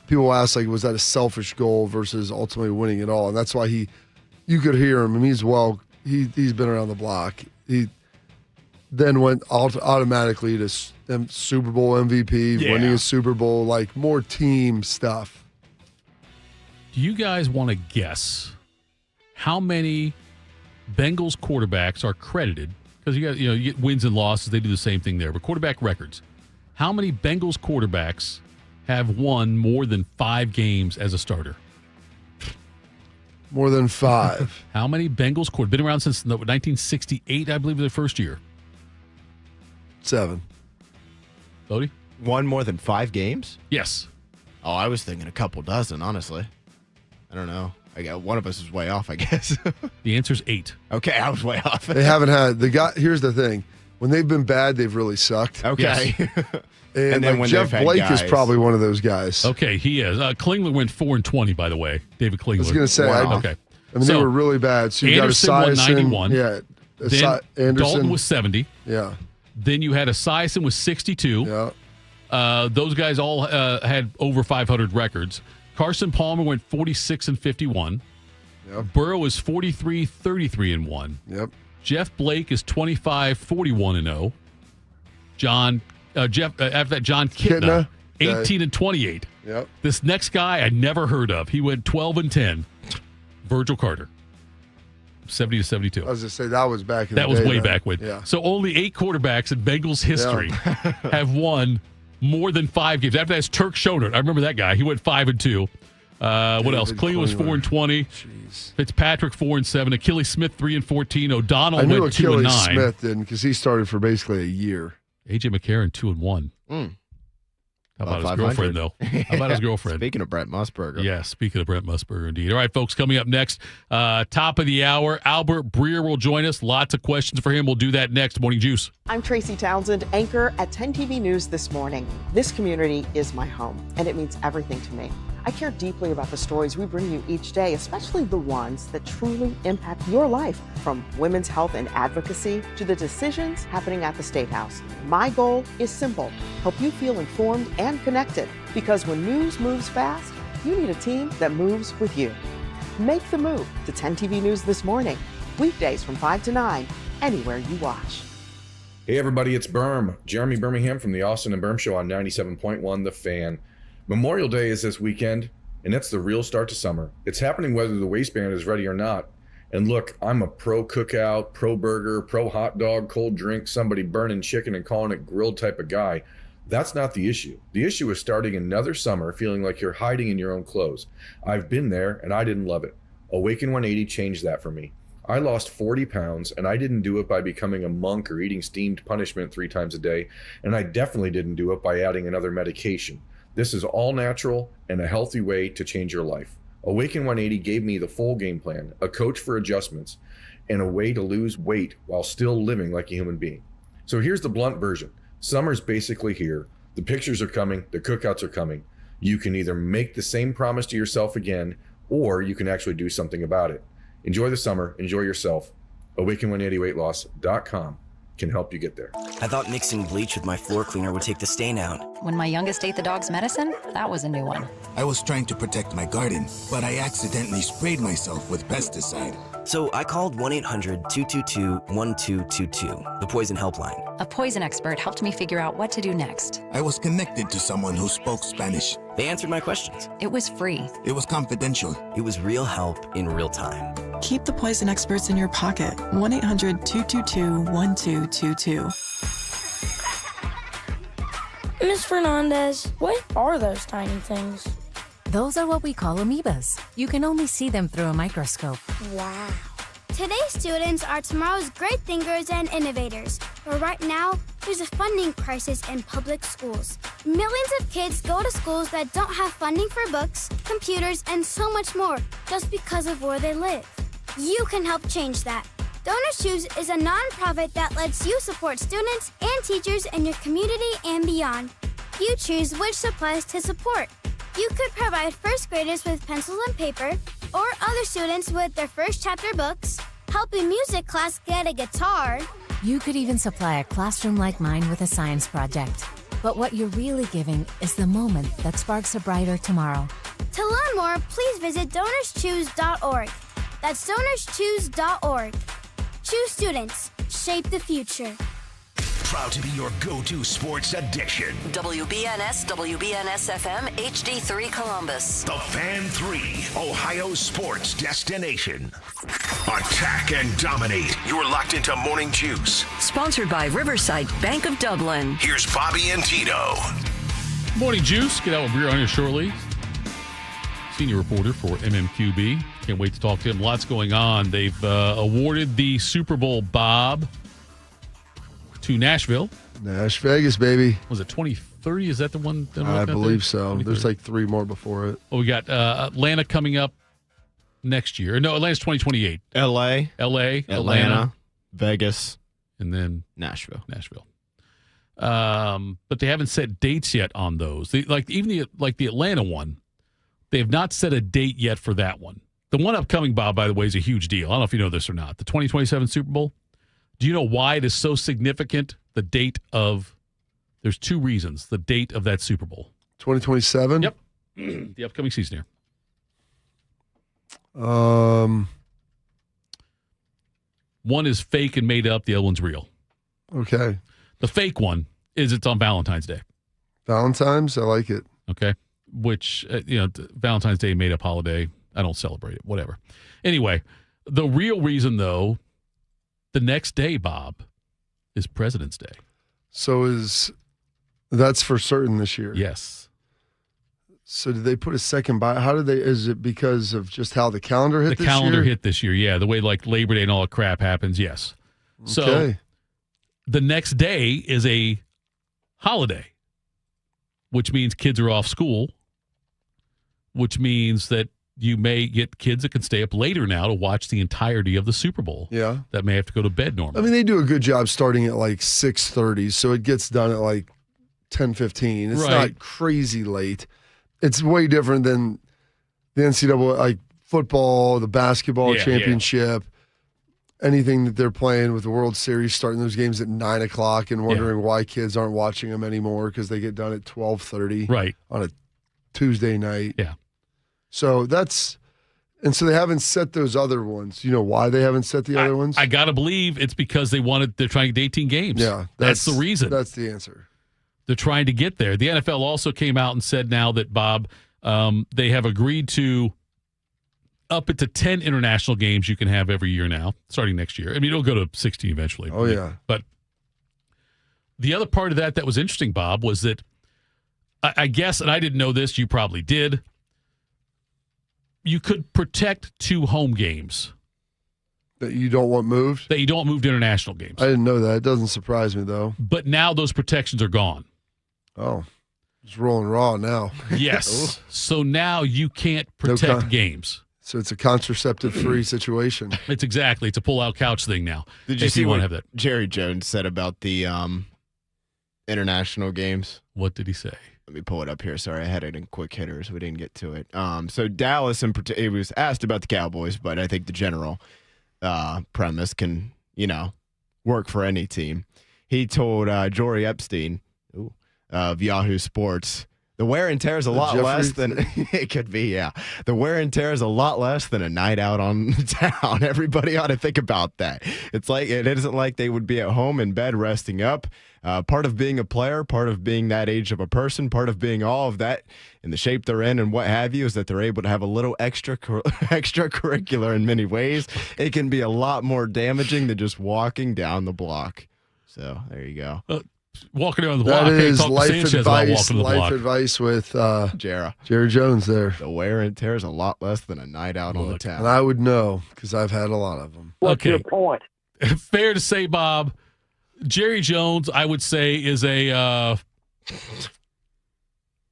people ask, like, was that a selfish goal versus ultimately winning it all? And that's why you could hear him. I mean, he's been around the block. He then went automatically to Super Bowl MVP, winning a Super Bowl, like more team stuff. Do you guys want to guess how many Bengals quarterbacks are credited? Because you get wins and losses. They do the same thing there. But quarterback records. How many Bengals quarterbacks have won more than 5 games as a starter? More than 5. How many Bengals quarterbacks? Been around since 1968, I believe, their first year. 7. Bodie? Won more than 5 games? Yes. Oh, I was thinking a couple dozen, honestly. I don't know. One of us is way off, I guess. The answer's 8. Okay, I was way off. They haven't had here's the thing. When they've been bad, they've really sucked. Okay. Yes. And then when Jeff Blake is probably one of those guys. Okay, he is. Klingler went 4-20, by the way. David Klingler. I was going to say, okay. I mean, they were really bad. So you Anderson got won 91. Yeah. Then Anderson Dalton was 70. Yeah. Then you had Esiason with 62. Yeah. Those guys all had over 500 records. Carson Palmer went 46-51. Yep. Burrow is 43-33-1. Yep. Jeff Blake is 25-41-0. After that, John Kitna 18-28. Yep. This next guy I never heard of. He went 12-10. Virgil Carter, 70-72. I was going to say that was back in that the day. That was way back when. Yeah. So only 8 quarterbacks in Bengals history have won more than 5 games. After that's Turk Schonert. I remember that guy. He went 5-2. What else? Klingler was 4-20. Jeez. Fitzpatrick 4-7. Achilles Smith 3-14. O'Donnell I knew went Achilles 2-9. Smith didn't because he started for basically a year. AJ McCarron 2-1. How about his girlfriend, though? How about his girlfriend? Speaking of Brent Musburger. Yeah, speaking of Brent Musburger, indeed. All right, folks, coming up next, top of the hour, Albert Breer will join us. Lots of questions for him. We'll do that next. Morning Juice. I'm Tracy Townsend, anchor at 10 TV News This Morning. This community is my home, and it means everything to me. I care deeply about the stories we bring you each day, especially the ones that truly impact your life, from women's health and advocacy to the decisions happening at the State House. My goal is simple: help you feel informed and connected, because when news moves fast, you need a team that moves with you. Make the move to 10 TV News This Morning, weekdays from 5 to 9, anywhere you watch. Hey everybody, it's Berm. Jeremy Birmingham from the Austin and Berm Show on 97.1 The Fan. Memorial Day is this weekend, and it's the real start to summer. It's happening whether the waistband is ready or not. And look, I'm a pro cookout, pro burger, pro hot dog, cold drink, somebody burning chicken and calling it grilled type of guy. That's not the issue. The issue is starting another summer feeling like you're hiding in your own clothes. I've been there, and I didn't love it. Awaken 180 changed that for me. I lost 40 pounds, and I didn't do it by becoming a monk or eating steamed punishment 3 times a day, and I definitely didn't do it by adding another medication. This is all natural and a healthy way to change your life. Awaken 180 gave me the full game plan, a coach for adjustments, and a way to lose weight while still living like a human being. So here's the blunt version. Summer's basically here. The pictures are coming. The cookouts are coming. You can either make the same promise to yourself again, or you can actually do something about it. Enjoy the summer. Enjoy yourself. Awaken180weightloss.com can help you get there. I thought mixing bleach with my floor cleaner would take the stain out. When my youngest ate the dog's medicine, that was a new one. I was trying to protect my garden, but I accidentally sprayed myself with pesticide. So I called 1-800-222-1222, the poison helpline. A poison expert helped me figure out what to do next. I was connected to someone who spoke Spanish. They answered my questions. It was free. It was confidential. It was real help in real time. Keep the poison experts in your pocket. 1-800-222-1222. Ms. Fernandez, what are those tiny things? Those are what we call amoebas. You can only see them through a microscope. Wow. Today's students are tomorrow's great thinkers and innovators. But right now, there's a funding crisis in public schools. Millions of kids go to schools that don't have funding for books, computers, and so much more just because of where they live. You can help change that. Donors Choose is a nonprofit that lets you support students and teachers in your community and beyond. You choose which supplies to support. You could provide first graders with pencils and paper, or other students with their first chapter books, help a music class get a guitar. You could even supply a classroom like mine with a science project. But what you're really giving is the moment that sparks a brighter tomorrow. To learn more, please visit DonorsChoose.org. That's DonorsChoose.org. Choose students. Shape the future. Proud to be your go-to sports addiction. WBNS, WBNS FM, HD3 Columbus. The Fan 3, Ohio sports destination. Attack and dominate. You're locked into Morning Juice. Sponsored by Riverside Bank of Dublin. Here's Bobby and Tito. Morning Juice. Get out with Breer on here shortly. Senior reporter for MMQB. Can't wait to talk to him. Lots going on. They've awarded the Super Bowl Bob to Nashville. Nash Vegas, baby. Was it 2030? Is that the one? I believe so. There's like 3 more before it. Oh, we got Atlanta coming up next year. No, Atlanta's 2028. L.A., Atlanta, Vegas, and then Nashville. But they haven't set dates yet on those. The Atlanta one, they have not set a date yet for that one. The one upcoming, Bob, by the way, is a huge deal. I don't know if you know this or not. The 2027 Super Bowl. Do you know why it is so significant? The date of, there's 2 reasons. The date of that Super Bowl. 2027? Yep. The upcoming season here. One is fake and made up. The other one's real. Okay. The fake one is it's on Valentine's Day. Valentine's? I like it. Okay. Which, Valentine's Day made up holiday. I don't celebrate it. Whatever. Anyway, the real reason, though, the next day, Bob, is President's Day. So that's for certain this year? Yes. So did they put a second by? How did they? Is it because of just how the calendar hit this year? The calendar hit this year, yeah. The way like Labor Day and all that crap happens, yes. So okay. The next day is a holiday, which means kids are off school, which means that you may get kids that can stay up later now to watch the entirety of the Super Bowl. Yeah. That may have to go to bed normally. I mean, they do a good job starting at like 6:30, so it gets done at like 10:15. It's not crazy late. It's way different than the NCAA, like football, the basketball championship, anything that they're playing with the World Series, starting those games at 9 o'clock and wondering why kids aren't watching them anymore because they get done at 12:30 on a Tuesday night. Yeah. So so they haven't set those other ones. You know why they haven't set the other ones? I got to believe it's because they're trying to get 18 games. Yeah. That's the reason. That's the answer. They're trying to get there. The NFL also came out and said now that, Bob, they have agreed to up it to 10 international games you can have every year now, starting next year. I mean, it'll go to 16 eventually. Oh, yeah. But the other part of that was interesting, Bob, was that I guess, and I didn't know this, you probably did, you could protect 2 home games. That you don't want moved? That you don't move to international games. I didn't know that. It doesn't surprise me, though. But now those protections are gone. Oh. It's rolling raw now. Yes. So now you can't protect games. So it's a contraceptive-free situation. It's a pull-out couch thing now. Did you see what Jerry Jones said about the international games? What did he say? Let me pull it up here. Sorry, I had it in quick hitters. We didn't get to it. So Dallas, he was asked about the Cowboys, but I think the general premise can, work for any team. He told Jory Epstein of Yahoo Sports, the wear and tear is a lot less than it could be. Yeah, the wear and tear is a lot less than a night out on the town. Everybody ought to think about that. It isn't like they would be at home in bed resting up. Part of being a player, part of being that age of a person, part of being all of that in the shape they're in and what have you is that they're able to have a little extracurricular in many ways. It can be a lot more damaging than just walking down the block. So there you go. Walking down the block. That is life advice with Jerry Jones there. The wear and tear is a lot less than a night out on the town. And I would know because I've had a lot of them. What's your point? Fair to say, Bob, Jerry Jones, I would say, is a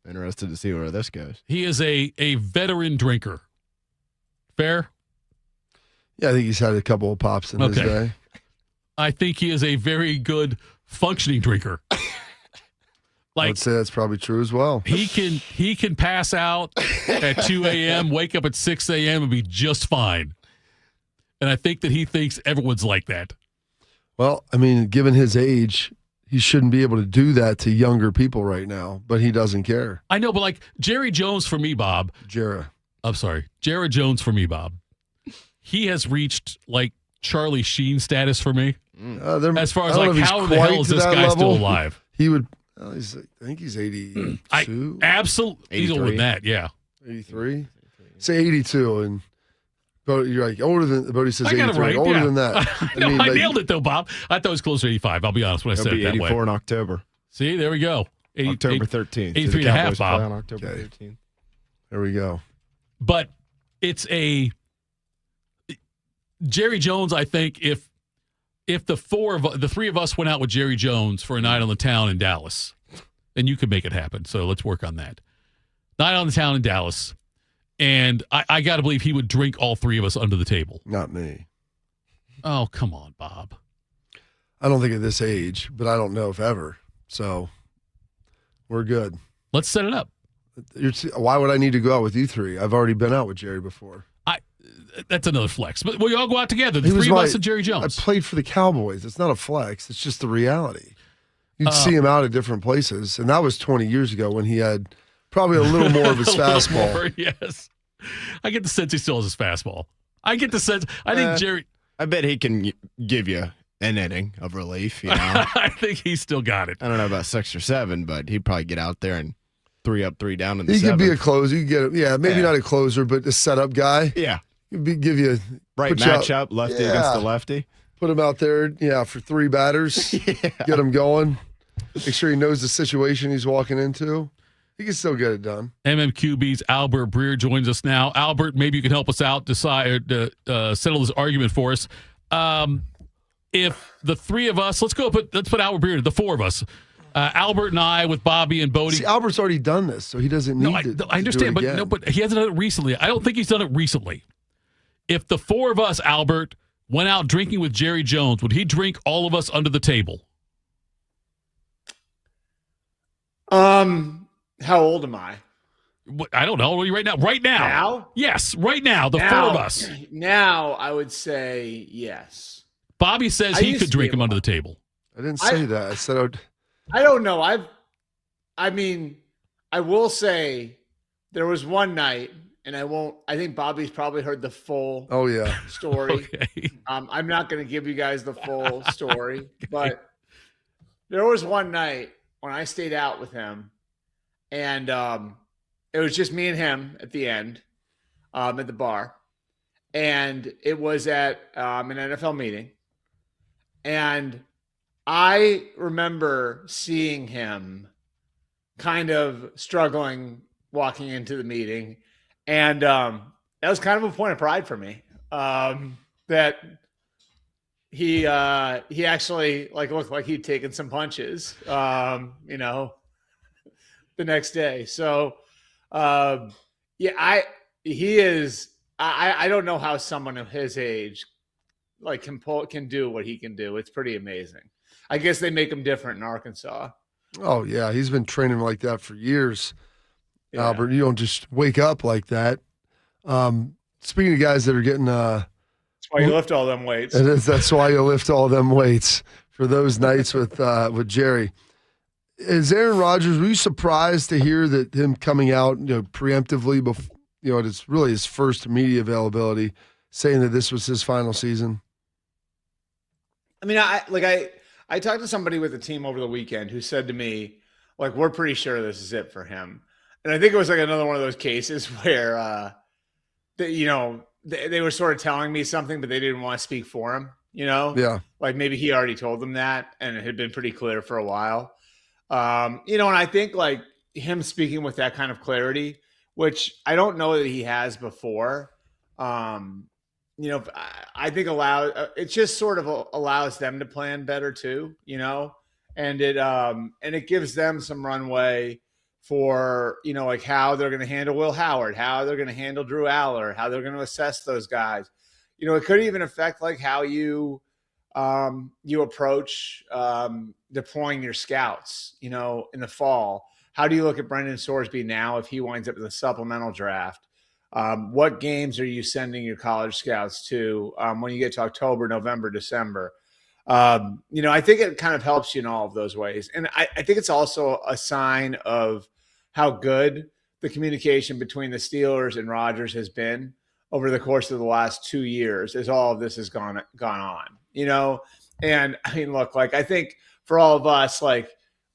interested to see where this goes. He is a veteran drinker. Fair? Yeah, I think he's had a couple of pops in his day. I think he is a very good functioning drinker. I would say that's probably true as well. He can pass out at 2 a.m., wake up at 6 a.m. and be just fine. And I think that he thinks everyone's like that. Well, I mean, given his age, he shouldn't be able to do that to younger people right now, but he doesn't care. I know, but like Jerry Jones for me, Bob. Jared Jones for me, Bob. He has reached like Charlie Sheen status for me. As far as like how the hell is this guy still alive? He would. I think he's 82. Absolutely. He's older than that. Yeah. 83. Say 82, and you're like older than. Bodie says 83. Right, older yeah. than that. I nailed it though, Bob. I thought it was closer to 85. I'll be honest when I said it that way. 84 in October. See, there we go. October 13th. 83 and a half, Bob. On October 13th. There we go. But it's a Jerry Jones. I think if the three of us went out with Jerry Jones for a night on the town in Dallas, then you could make it happen. So let's work on that. Night on the town in Dallas. And I got to believe he would drink all three of us under the table. Not me. Oh, come on, Bob. I don't think at this age, but I don't know if ever. So we're good. Let's set it up. Why would I need to go out with you three? I've already been out with Jerry before. That's another flex. But we all go out together. The three of us and Jerry Jones. I played for the Cowboys. It's not a flex. It's just the reality. You'd see him out at different places. And that was 20 years ago when he had probably a little more of his fastball. Yes. I get the sense he still has his fastball. I get the sense. I think Jerry. I bet he can give you an inning of relief. You know? I think he's still got it. I don't know about 6 or 7, but he'd probably get out there and 3 up, 3 down in the He 7th. could be a closer. You could get it. Yeah, maybe not a closer, but a setup guy. Yeah. Give you right matchup, lefty against the lefty. Put him out there, for 3 batters. Get him going. Make sure he knows the situation he's walking into. He can still get it done. MMQB's Albert Breer joins us now. Albert, maybe you can help us out, settle this argument for us. If the three of us, let's put Albert Breer, the 4 of us, Albert and I with Bobby and Bodie. See, Albert's already done this, so he doesn't need I understand, but he hasn't done it recently. I don't think he's done it recently. If the 4 of us, Albert, went out drinking with Jerry Jones, would he drink all of us under the table? How old am I? I don't know. What are you right now? Right now. Now? Yes, right now. The 4 of us. Now, I would say yes. Bobby says he could drink him under the table. I didn't say that. I said I don't know. I will say there was one night, and I think Bobby's probably heard the full story. Okay. I'm not going to give you guys the full story, but there was one night when I stayed out with him, and it was just me and him at the end at the bar, and it was at an NFL meeting, and I remember seeing him kind of struggling walking into the meeting, and that was kind of a point of pride for me, that he actually looked like he'd taken some punches, the next day. So, he is. I don't know how someone of his age can do what he can do. It's pretty amazing. I guess they make him different in Arkansas. Oh yeah, he's been training like that for years. Yeah. Albert, you don't just wake up like that. Speaking of guys that are getting, that's why you lift all them weights. That's why you lift all them weights for those nights with Jerry. Is Aaron Rodgers? Were you surprised to hear that him coming out, preemptively before, it's really his first media availability, saying that this was his final season? I mean, I talked to somebody with the team over the weekend who said to me, we're pretty sure this is it for him. And I think it was another one of those cases where, they were sort of telling me something, but they didn't want to speak for him, Yeah. Maybe he already told them that, and it had been pretty clear for a while. And I think him speaking with that kind of clarity, which I don't know that he has before, I think it just sort of allows them to plan better too, and it gives them some runway for, how they're going to handle Will Howard, how they're going to handle Drew Aller, how they're going to assess those guys. It could even affect how you approach deploying your scouts, in the fall. How do you look at Brendan Sorsby now if he winds up in the supplemental draft? What games are you sending your college scouts to when you get to October, November, December? I think it kind of helps you in all of those ways. And I think it's also a sign of how good the communication between the Steelers and Rodgers has been over the course of the last 2 years as all of this has gone on, And I mean, look, like, I think for all of us, like,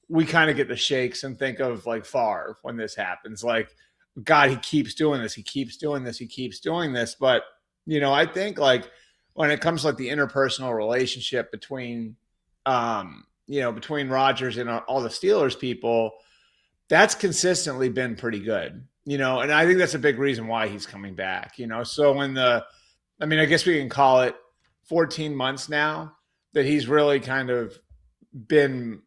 we kind of get the shakes and think of like Favre when this happens, like, God, he keeps doing this. He keeps doing this. He keeps doing this. But, I think like when it comes to like the interpersonal relationship between Rodgers and all the Steelers people, that's consistently been pretty good, and I think that's a big reason why he's coming back, So I guess we can call it 14 months now that he's really kind of been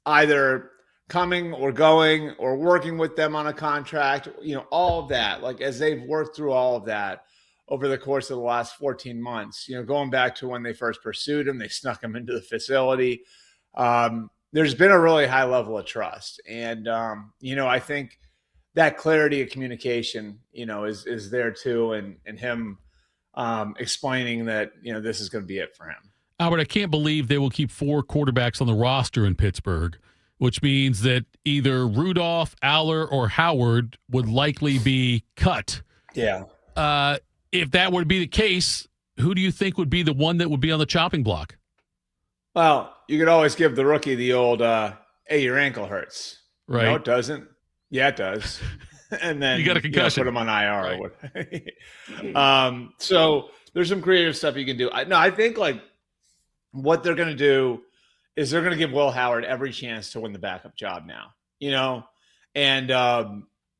either coming or going or working with them on a contract, all of that, like as they've worked through all of that over the course of the last 14 months, going back to when they first pursued him, they snuck him into the facility. There's been a really high level of trust. And, I think that clarity of communication, is there too. And him explaining that, this is going to be it for him. Albert, I can't believe they will keep 4 quarterbacks on the roster in Pittsburgh, which means that either Rudolph, Aller, or Howard would likely be cut. Yeah. If that would be the case, who do you think would be the one that would be on the chopping block? Well, you could always give the rookie the old, hey, your ankle hurts. Right. No, it doesn't. Yeah, it does. And then you got a concussion. Put him on IR. Right. So there's some creative stuff you can do. I think like what they're going to do is they're going to give Will Howard every chance to win the backup job now, and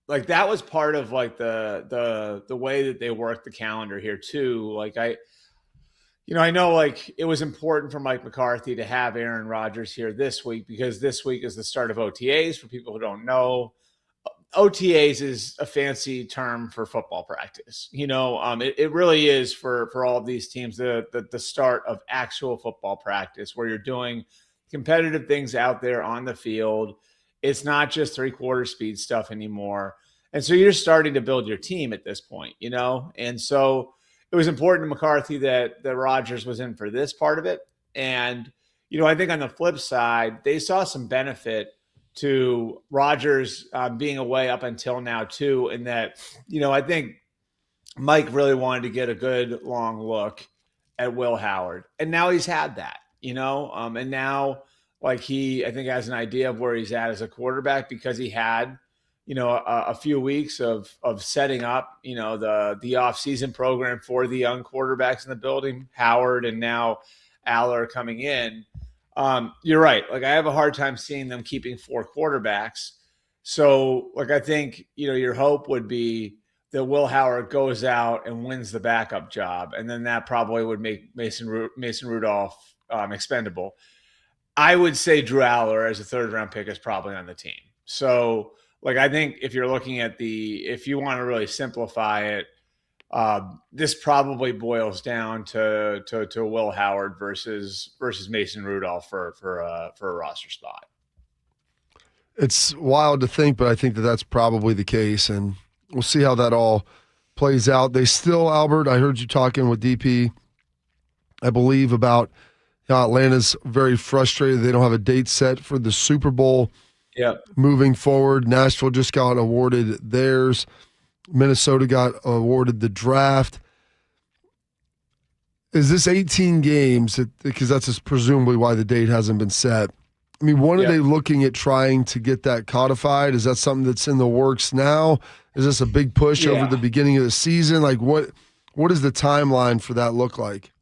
like that was part of like the way that they worked the calendar here too. Like I know like it was important for Mike McCarthy to have Aaron Rodgers here this week because this week is the start of OTAs. For people who don't know, OTAs is a fancy term for football practice. It really is for all of these teams, the start of actual football practice where you're doing competitive things out there on the field. It's not just 3/4 speed stuff anymore. And so you're starting to build your team at this point, And so it was important to McCarthy that Rodgers was in for this part of it. And, I think on the flip side, they saw some benefit to Rodgers being away up until now too. In that, I think Mike really wanted to get a good long look at Will Howard. And now he's had that, and now like I think has an idea of where he's at as a quarterback because he had, a few weeks of setting up, the offseason program for the young quarterbacks in the building, Howard and now Aller coming in. You're right. Like I have a hard time seeing them keeping 4 quarterbacks. So like, I think, your hope would be that Will Howard goes out and wins the backup job. And then that probably would make Mason Rudolph expendable. I would say Drew Aller as a 3rd round pick is probably on the team. So like, I think if you're looking at if you want to really simplify it, this probably boils down to Will Howard versus Mason Rudolph for a roster spot. It's wild to think, but I think that's probably the case, and we'll see how that all plays out. They still, Albert, I heard you talking with DP, I believe, about how Atlanta's very frustrated. They don't have a date set for the Super Bowl. Yeah. Moving forward, Nashville just got awarded theirs. Minnesota got awarded the draft. Is this 18 games? Because that's presumably why the date hasn't been set. I mean, when are they looking at trying to get that codified? Is that something that's in the works now? Is this a big push over the beginning of the season? Like, what does the timeline for that look like?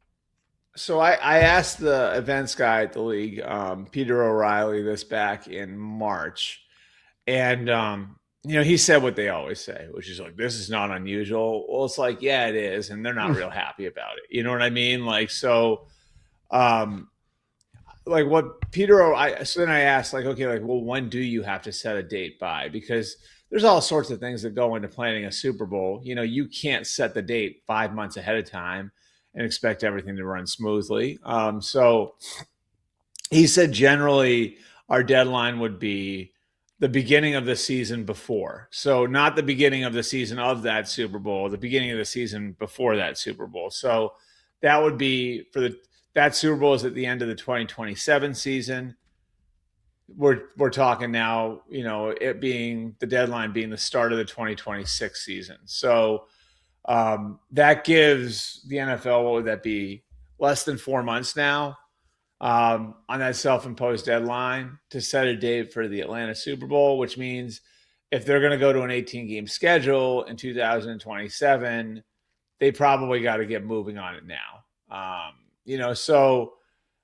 So I asked the events guy at the league, Peter O'Reilly, this back in March. And, he said what they always say, which is like, this is not unusual. Well, it's like, yeah, it is. And they're not real happy about it. You know what I mean? Like, so, like what Peter, so then I asked like, okay, like, well, when do you have to set a date by? Because there's all sorts of things that go into planning a Super Bowl. You can't set the date 5 months ahead of time and expect everything to run smoothly. So he said generally our deadline would be the beginning of the season before. So not the beginning of the season of that Super Bowl, the beginning of the season before that Super Bowl. So that would be that Super Bowl is at the end of the 2027 season. We're talking now, it being the deadline being the start of the 2026 season. So that gives the NFL, what would that be, less than 4 months now on that self-imposed deadline to set a date for the Atlanta Super Bowl, which means if they're going to go to an 18-game schedule in 2027, they probably got to get moving on it now. So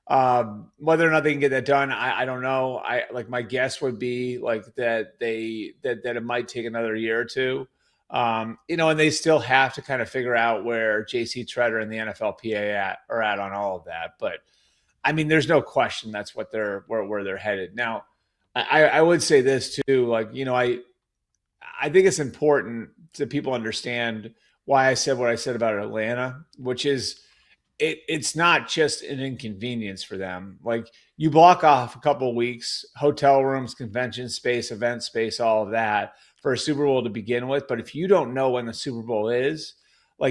whether or not they can get that done, I don't know. My guess would be that it might take another year or two. And they still have to kind of figure out where JC Tretter and the NFLPA are at on all of that. But I mean, there's no question that's what where they're headed. Now, I would say this too, I think it's important that people understand why I said what I said about Atlanta, which is it's not just an inconvenience for them. You block off a couple of weeks, hotel rooms, convention space, event space, all of that for a Super Bowl to begin with. But if you don't know when the Super Bowl is,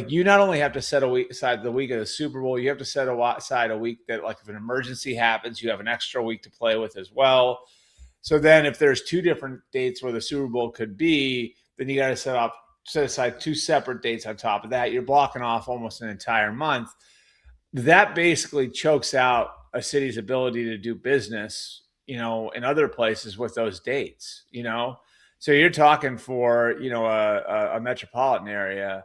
you not only have to set aside the week of the Super Bowl, you have to set aside a week that, if an emergency happens, you have an extra week to play with as well. So then if there's two different dates where the Super Bowl could be, then you got to set aside two separate dates on top of that. You're blocking off almost an entire month. That basically chokes out a city's ability to do business, in other places with those dates, So you're talking for, a metropolitan area,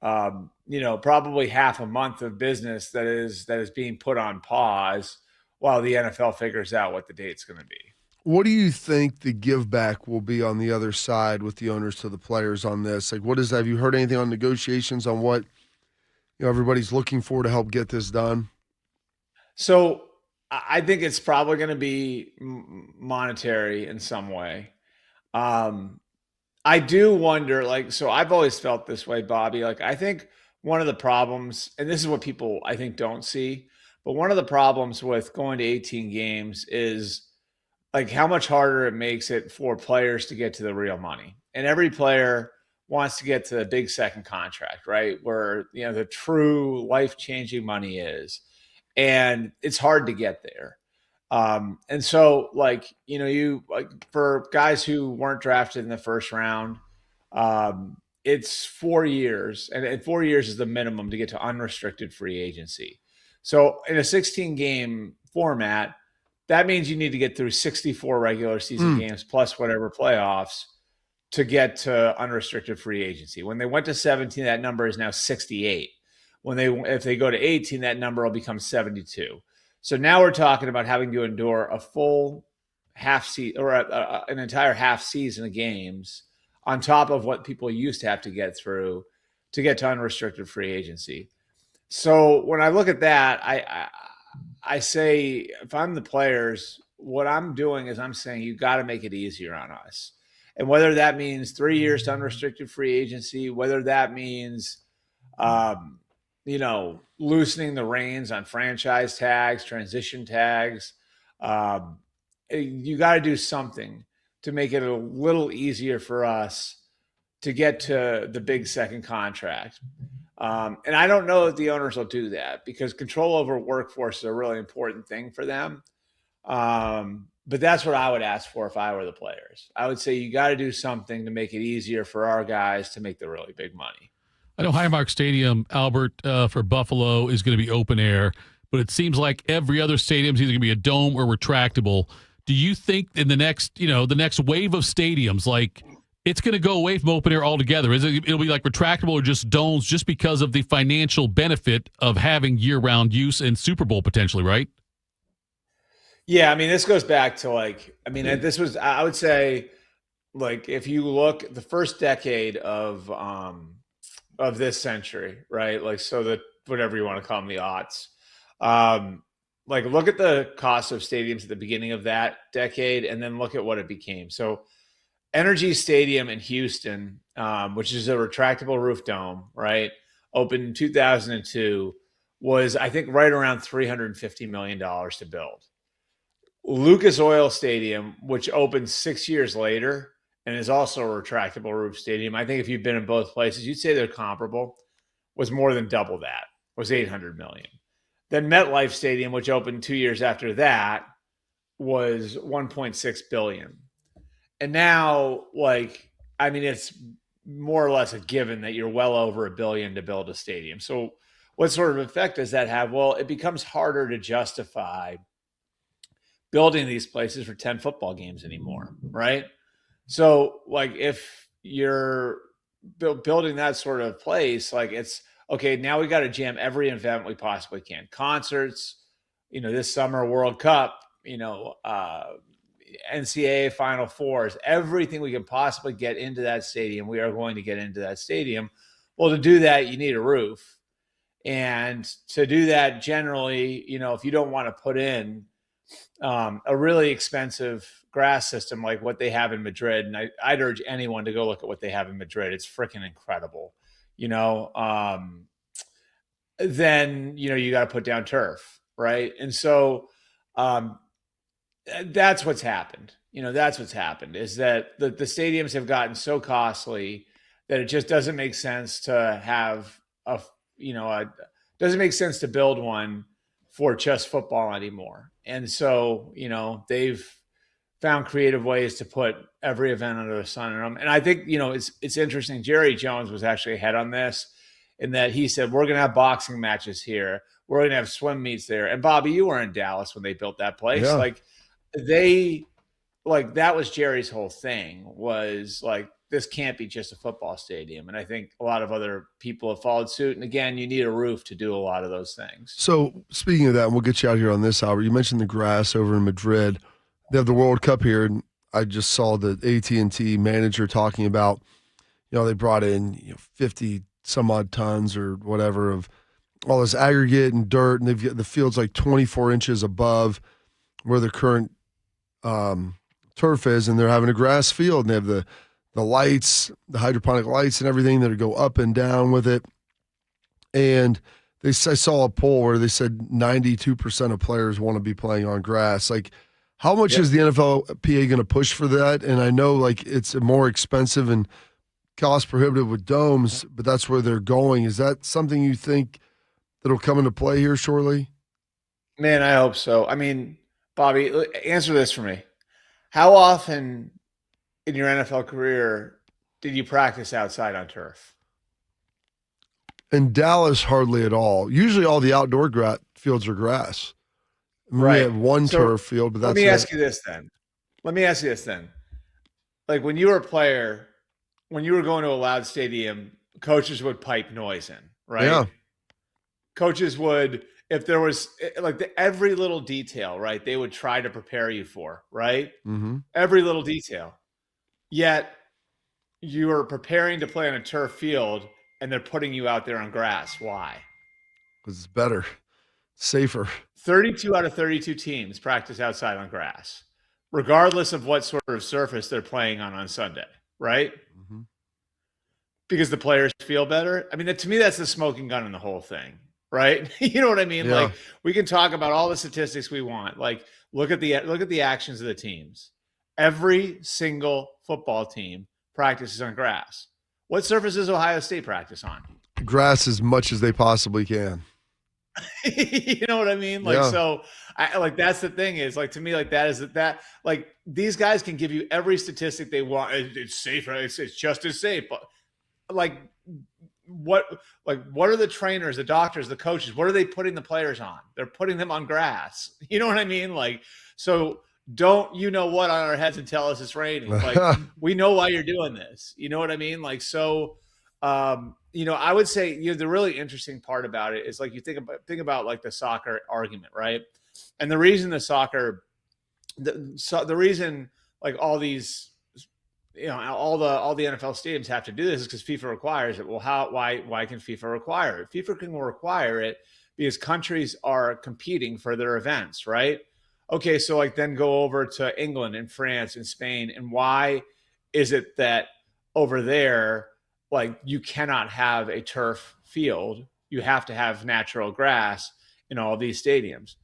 probably half a month of business that is being put on pause while the NFL figures out what the date's going to be. What do you think the give back will be on the other side with the owners to the players on this? What is that? Have you heard anything on negotiations on what everybody's looking for to help get this done? So I think it's probably going to be monetary in some way. I do wonder, so I've always felt this way, Bobby. I think one of the problems, and this is what people I think don't see, but one of the problems with going to 18 games is how much harder it makes it for players to get to the real money. And every player wants to get to the big second contract, right? Where, the true life-changing money is. And it's hard to get there. And so for guys who weren't drafted in the first round, it's 4 years, and 4 years is the minimum to get to unrestricted free agency. So in a 16-game format, that means you need to get through 64 regular season games plus whatever playoffs to get to unrestricted free agency. When they went to 17, that number is now 68. If they go to 18, that number will become 72. So now we're talking about having to endure a full half season or an entire half season of games on top of what people used to have to get through to get to unrestricted free agency. So when I look at that, I say, if I'm the players, what I'm doing is I'm saying you got to make it easier on us. And whether that means 3 years to unrestricted free agency, whether that means, loosening the reins on franchise tags, transition tags, you got to do something to make it a little easier for us to get to the big second contract. And I don't know if the owners will do that because control over workforce is a really important thing for them. But that's what I would ask for if I were the players. I would say you got to do something to make it easier for our guys to make the really big money. I know Highmark Stadium, Albert, for Buffalo is going to be open air, but it seems like every other stadium is either going to be a dome or retractable. Do you think in the next wave of stadiums, it's going to go away from open air altogether? It'll be retractable or just domes just because of the financial benefit of having year-round use and Super Bowl potentially, right? Yeah, I mean, this goes back to this was, I would say, if you look the first decade of this century, right? So that whatever you want to call them, the aughts. Look at the cost of stadiums at the beginning of that decade, and then look at what it became. So, Energy Stadium in Houston, which is a retractable roof dome, right? Opened in 2002, was I think right around $350 million to build. Lucas Oil Stadium, which opened 6 years later and is also a retractable roof stadium. I think if you've been in both places, you'd say they're comparable, was more than double that, was $800 million. Then MetLife Stadium, which opened 2 years after that, was $1.6 billion. And now, it's more or less a given that you're well over $1 billion to build a stadium. So what sort of effect does that have? Well, it becomes harder to justify building these places for 10 football games anymore, right? So if you're building that sort of place, it's okay, now we got to jam every event we possibly can. Concerts, this summer World Cup, NCAA Final Fours, everything we can possibly get into that stadium, we are going to get into that stadium. Well, to do that, you need a roof. And to do that, generally, if you don't want to put in a really expensive grass system like what they have in Madrid, and I'd urge anyone to go look at what they have in Madrid. It's freaking incredible. Then, you got to put down turf, right? And so that's what's happened. That's what's happened is that the stadiums have gotten so costly that it just doesn't make sense to have doesn't make sense to build one for just football anymore. And so, they've found creative ways to put every event under the sun in them. And I think, it's interesting. Jerry Jones was actually ahead on this in that he said, we're going to have boxing matches here. We're going to have swim meets there. And Bobby, you were in Dallas when they built that place. Yeah. That was Jerry's whole thing was this can't be just a football stadium. And I think a lot of other people have followed suit. And again, you need a roof to do a lot of those things. So speaking of that, and we'll get you out here on this, Albert, you mentioned the grass over in Madrid. They have the World Cup here. And I just saw the AT&T manager talking about, they brought in 50 some odd tons or whatever of all this aggregate and dirt. And they've got the field's 24 inches above where the current turf is. And they're having a grass field. And they have the lights, the hydroponic lights and everything that go up and down with it. And I saw a poll where they said 92% of players want to be playing on grass. How much is the NFLPA going to push for that? And I know it's more expensive and cost prohibitive with domes, but that's where they're going. Is that something you think that'll come into play here shortly? Man, I hope so. I mean, Bobby, answer this for me. How often in your NFL career did you practice outside on turf? In Dallas, hardly at all. Usually all the outdoor fields are grass. Right. We have one turf field, but that's Let me ask you this then. When you were a player, when you were going to a loud stadium, coaches would pipe noise in, right? Yeah. Coaches would, if there was every little detail, right, they would try to prepare you for, right? Mm-hmm. Every little detail. Yet you are preparing to play on a turf field and they're putting you out there on grass. Why? Because it's better, safer. 32 out of 32 teams practice outside on grass, regardless of what sort of surface they're playing on Sunday, right? Mm-hmm. Because the players feel better. I mean, to me, that's the smoking gun in the whole thing, right? You know what I mean? Yeah. We can talk about all the statistics we want. Look at the actions of the teams. Every single football team practices on grass. What surface does Ohio State practice on? Grass as much as they possibly can. You know what I mean? So that's the thing is to me, these guys can give you every statistic they want. It's safer. It's just as safe. But what are the trainers, the doctors, the coaches, what are they putting the players on? They're putting them on grass. You know what I mean? So don't on our heads and tell us it's raining. We know why you're doing this. You know what I mean? I would say, the really interesting part about it is you think about the soccer argument, right? And the reason the reason all these, all the NFL stadiums have to do this is because FIFA requires it. Well, why can FIFA require it? FIFA can require it because countries are competing for their events, right? Okay, so then go over to England and France and Spain, and why is it that over there you cannot have a turf field? You have to have natural grass in all these stadiums.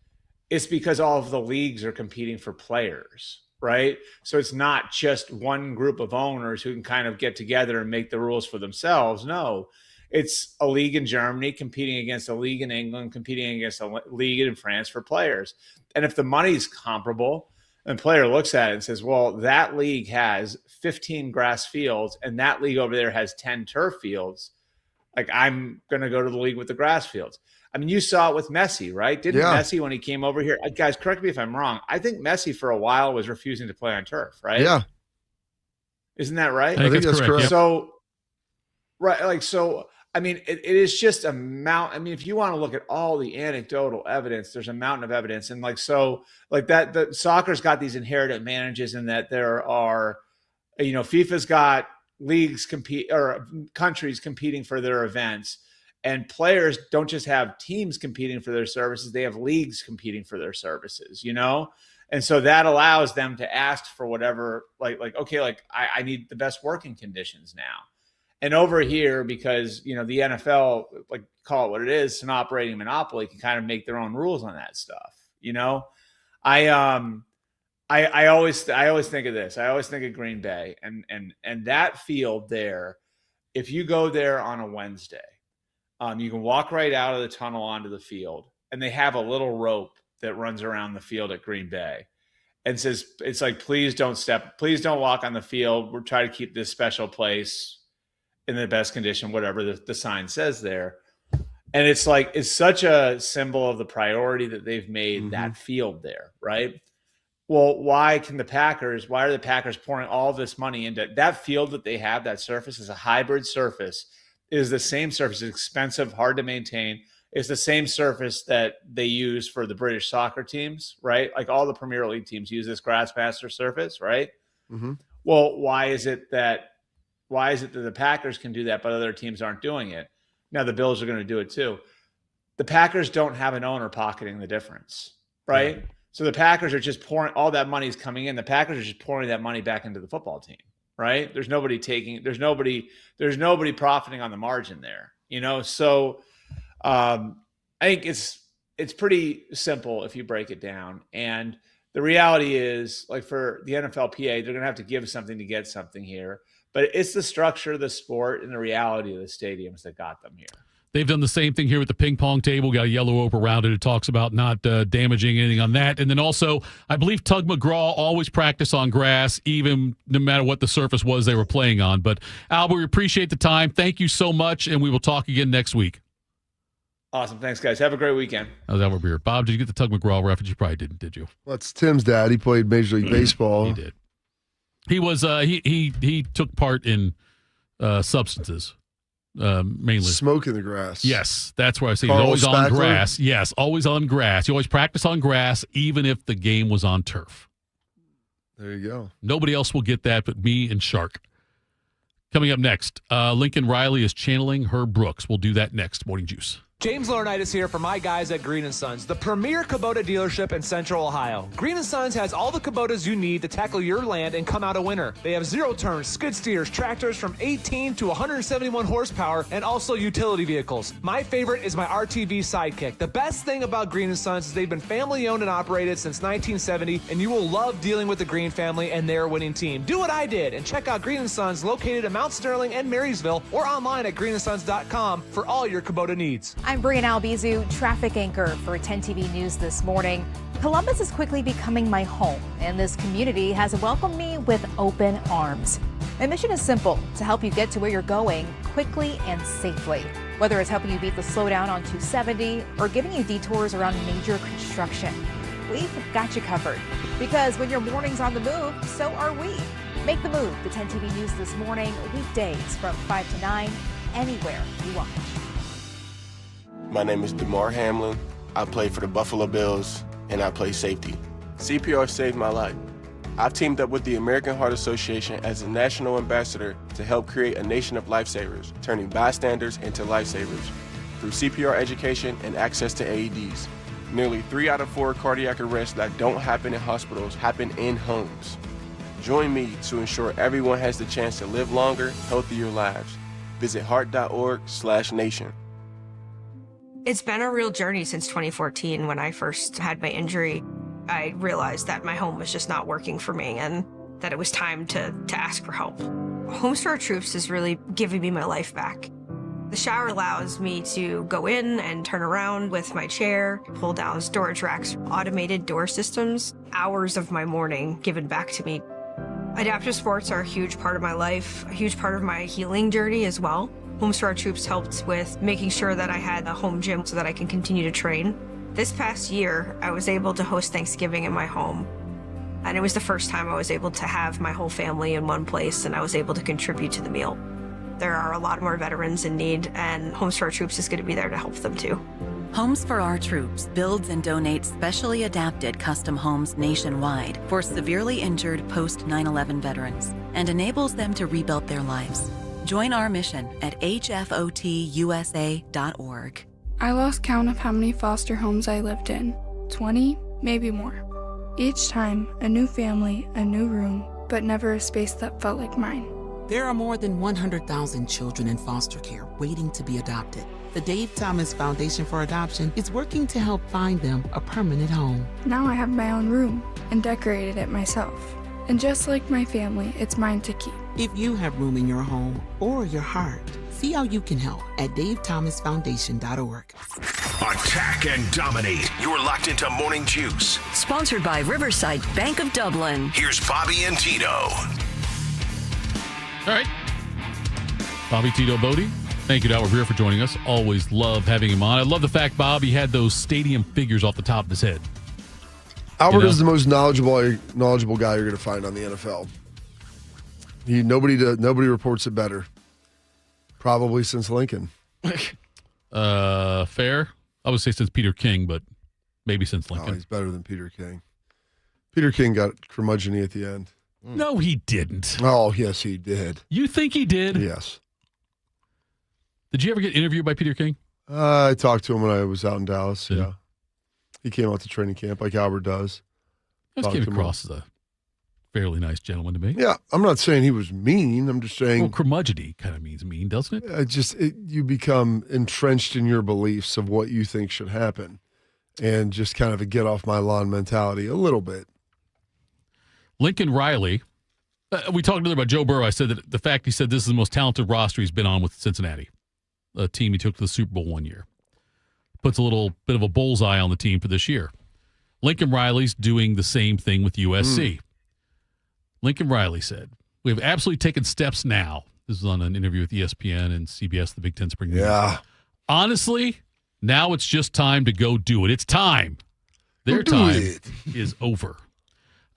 It's because all of the leagues are competing for players, right? So it's not just one group of owners who can kind of get together and make the rules for themselves. No, It's a league in Germany competing against a league in England, competing against a league in France for players. And if the money's comparable, and a player looks at it and says, well, that league has 15 grass fields and that league over there has 10 turf fields, like I'm going to go to the league with the grass fields. I mean, you saw it with Messi, right? Didn't Messi, when he came over here, guys, correct me if I'm wrong, I think Messi for a while was refusing to play on turf, right? Yeah. Isn't that right? I think that's correct. So, I mean, it is just a mountain. I mean, if you want to look at all the anecdotal evidence, there's a mountain of evidence. And the soccer's got these inherited advantages in that there are, FIFA's got leagues countries competing for their events, and players don't just have teams competing for their services. They have leagues competing for their services, And so that allows them to ask for whatever, I need the best working conditions now. And over here, because, the NFL, call it what it is, it's an operating monopoly, can kind of make their own rules on that stuff. I always think of this. I always think of Green Bay and that field there. If you go there on a Wednesday, you can walk right out of the tunnel onto the field, and they have a little rope that runs around the field at Green Bay and says, it's like, please don't walk on the field. We're trying to keep this special place in the best condition, whatever the sign says there. And it's such a symbol of the priority that they've made that field there, right? Well, why are the Packers pouring all this money into that field that they have? That surface is a hybrid surface. It is the same surface. It's expensive, hard to maintain. It's the same surface that they use for the British soccer teams, right? Like all the Premier League teams use this Grassmaster surface, right? Mm-hmm. Well, why is it that the Packers can do that, but other teams aren't doing it? Now the Bills are going to do it too. The Packers don't have an owner pocketing the difference, right? Mm-hmm. So the Packers are just pouring, all that money's coming in. The Packers are just pouring that money back into the football team, right? There's nobody profiting on the margin there, So I think it's pretty simple if you break it down. And the reality is, for the NFLPA, they're going to have to give something to get something here. But it's the structure of the sport and the reality of the stadiums that got them here. They've done the same thing here with the ping pong table. Got a yellow rope around it. It talks about not damaging anything on that. And then also, I believe Tug McGraw always practiced on grass, even no matter what the surface was they were playing on. But, Albert, we appreciate the time. Thank you so much, and we will talk again next week. Awesome. Thanks, guys. Have a great weekend. That was Albert Breer. Bob, did you get the Tug McGraw reference? You probably didn't, did you? Well, that's Tim's dad. He played Major League Baseball. He did. He was he took part in substances, mainly smoking the grass. Yes, that's why I say he's always on grass. Yes, always on grass. He always practiced on grass, even if the game was on turf. There you go. Nobody else will get that but me and Shark. Coming up next, Lincoln Riley is channeling Herb Brooks. We'll do that next. Morning Juice. James Laurinaitis here for my guys at Green & Sons, the premier Kubota dealership in Central Ohio. Green & Sons has all the Kubotas you need to tackle your land and come out a winner. They have zero-turn, skid steers, tractors from 18 to 171 horsepower, and also utility vehicles. My favorite is my RTV Sidekick. The best thing about Green & Sons is they've been family-owned and operated since 1970, and you will love dealing with the Green family and their winning team. Do what I did and check out Green & Sons located in Mount Sterling and Marysville or online at greenandsons.com for all your Kubota needs. I'm Brianna Albizu, traffic anchor for 10 TV News this morning. Columbus is quickly becoming my home, and this community has welcomed me with open arms. My mission is simple, to help you get to where you're going quickly and safely. Whether it's helping you beat the slowdown on 270 or giving you detours around major construction, we've got you covered. Because when your morning's on the move, so are we. Make the move to 10 TV News this morning, weekdays from 5 to 9, anywhere you watch. My name is DeMar Hamlin. I play for the Buffalo Bills, and I play safety. CPR saved my life. I've teamed up with the American Heart Association as a national ambassador to help create a nation of lifesavers, turning bystanders into lifesavers through CPR education and access to AEDs. Nearly 3 out of 4 cardiac arrests that don't happen in hospitals happen in homes. Join me to ensure everyone has the chance to live longer, healthier lives. Visit heart.org/nation. It's been a real journey since 2014 when I first had my injury. I realized that my home was just not working for me and that it was time to ask for help. Homes for Our Troops is really giving me my life back. The shower allows me to go in and turn around with my chair, pull down storage racks, automated door systems, hours of my morning given back to me. Adaptive sports are a huge part of my life, a huge part of my healing journey as well. Homes for Our Troops helped with making sure that I had a home gym so that I can continue to train. This past year, I was able to host Thanksgiving in my home. And it was the first time I was able to have my whole family in one place, and I was able to contribute to the meal. There are a lot more veterans in need, and Homes for Our Troops is going to be there to help them too. Homes for Our Troops builds and donates specially adapted custom homes nationwide for severely injured post 9/11 veterans and enables them to rebuild their lives. Join our mission at hfotusa.org. I lost count of how many foster homes I lived in. 20, maybe more. Each time, a new family, a new room, but never a space that felt like mine. There are more than 100,000 children in foster care waiting to be adopted. The Dave Thomas Foundation for Adoption is working to help find them a permanent home. Now I have my own room and decorated it myself. And just like my family, it's mine to keep. If you have room in your home or your heart, see how you can help at davethomasfoundation.org. Attack and dominate. You're locked into Morning Juice. Sponsored by Riverside Bank of Dublin. Here's Bobby and Tito. All right. Bobby, Tito, Bodie. Thank you to Albert Breer for joining us. Always love having him on. I love the fact, Bob, he had those stadium figures off the top of his head. Albert is the most knowledgeable guy you're going to find on the NFL. Nobody reports it better. Probably since Lincoln. Fair. I would say since Peter King, but maybe since Lincoln. Oh, he's better than Peter King. Peter King got curmudgeon-y at the end. No, he didn't. Oh, yes, he did. You think he did? Yes. Did you ever get interviewed by Peter King? I talked to him when I was out in Dallas. Yeah. He came out to training camp like Albert does. I just came across as a fairly nice gentleman to me. Yeah, I'm not saying he was mean. I'm just saying. Well, curmudgeon-y kind of means mean, doesn't it? You become entrenched in your beliefs of what you think should happen, and just kind of a get off my lawn mentality a little bit. Lincoln Riley, we talked earlier about Joe Burrow. I said that the fact he said this is the most talented roster he's been on with Cincinnati, a team he took to the Super Bowl one year. Puts a little bit of a bullseye on the team for this year. Lincoln Riley's doing the same thing with USC. Lincoln Riley said, "We have absolutely taken steps now." This is on an interview with ESPN and CBS, the Big Ten Spring Meeting. Yeah. Honestly, now it's just time to go do it. It's time. Their time is over.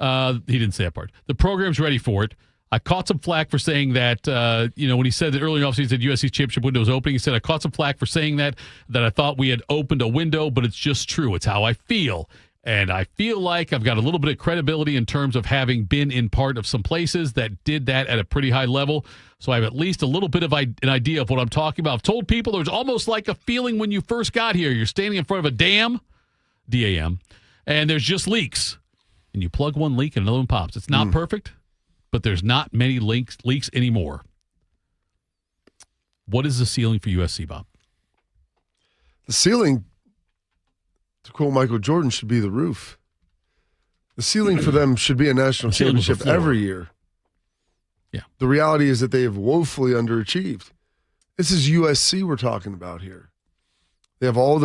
He didn't say that part. The program's ready for it. I caught some flack for saying that, when he said that earlier in the offseason, he said USC's championship window was opening. He said, I caught some flack for saying that I thought we had opened a window, but it's just true. It's how I feel. And I feel like I've got a little bit of credibility in terms of having been in part of some places that did that at a pretty high level. So I have at least a little bit of an idea of what I'm talking about. I've told people there's almost like a feeling when you first got here. You're standing in front of a dam, D-A-M, and there's just leaks. And you plug one leak and another one pops. It's not perfect, but there's not many leaks anymore. What is the ceiling for USC, Bob? The ceiling, to quote Michael Jordan, should be the roof. The ceiling for them should be a national championship every year. Yeah. The reality is that they have woefully underachieved. This is USC we're talking about here. They have all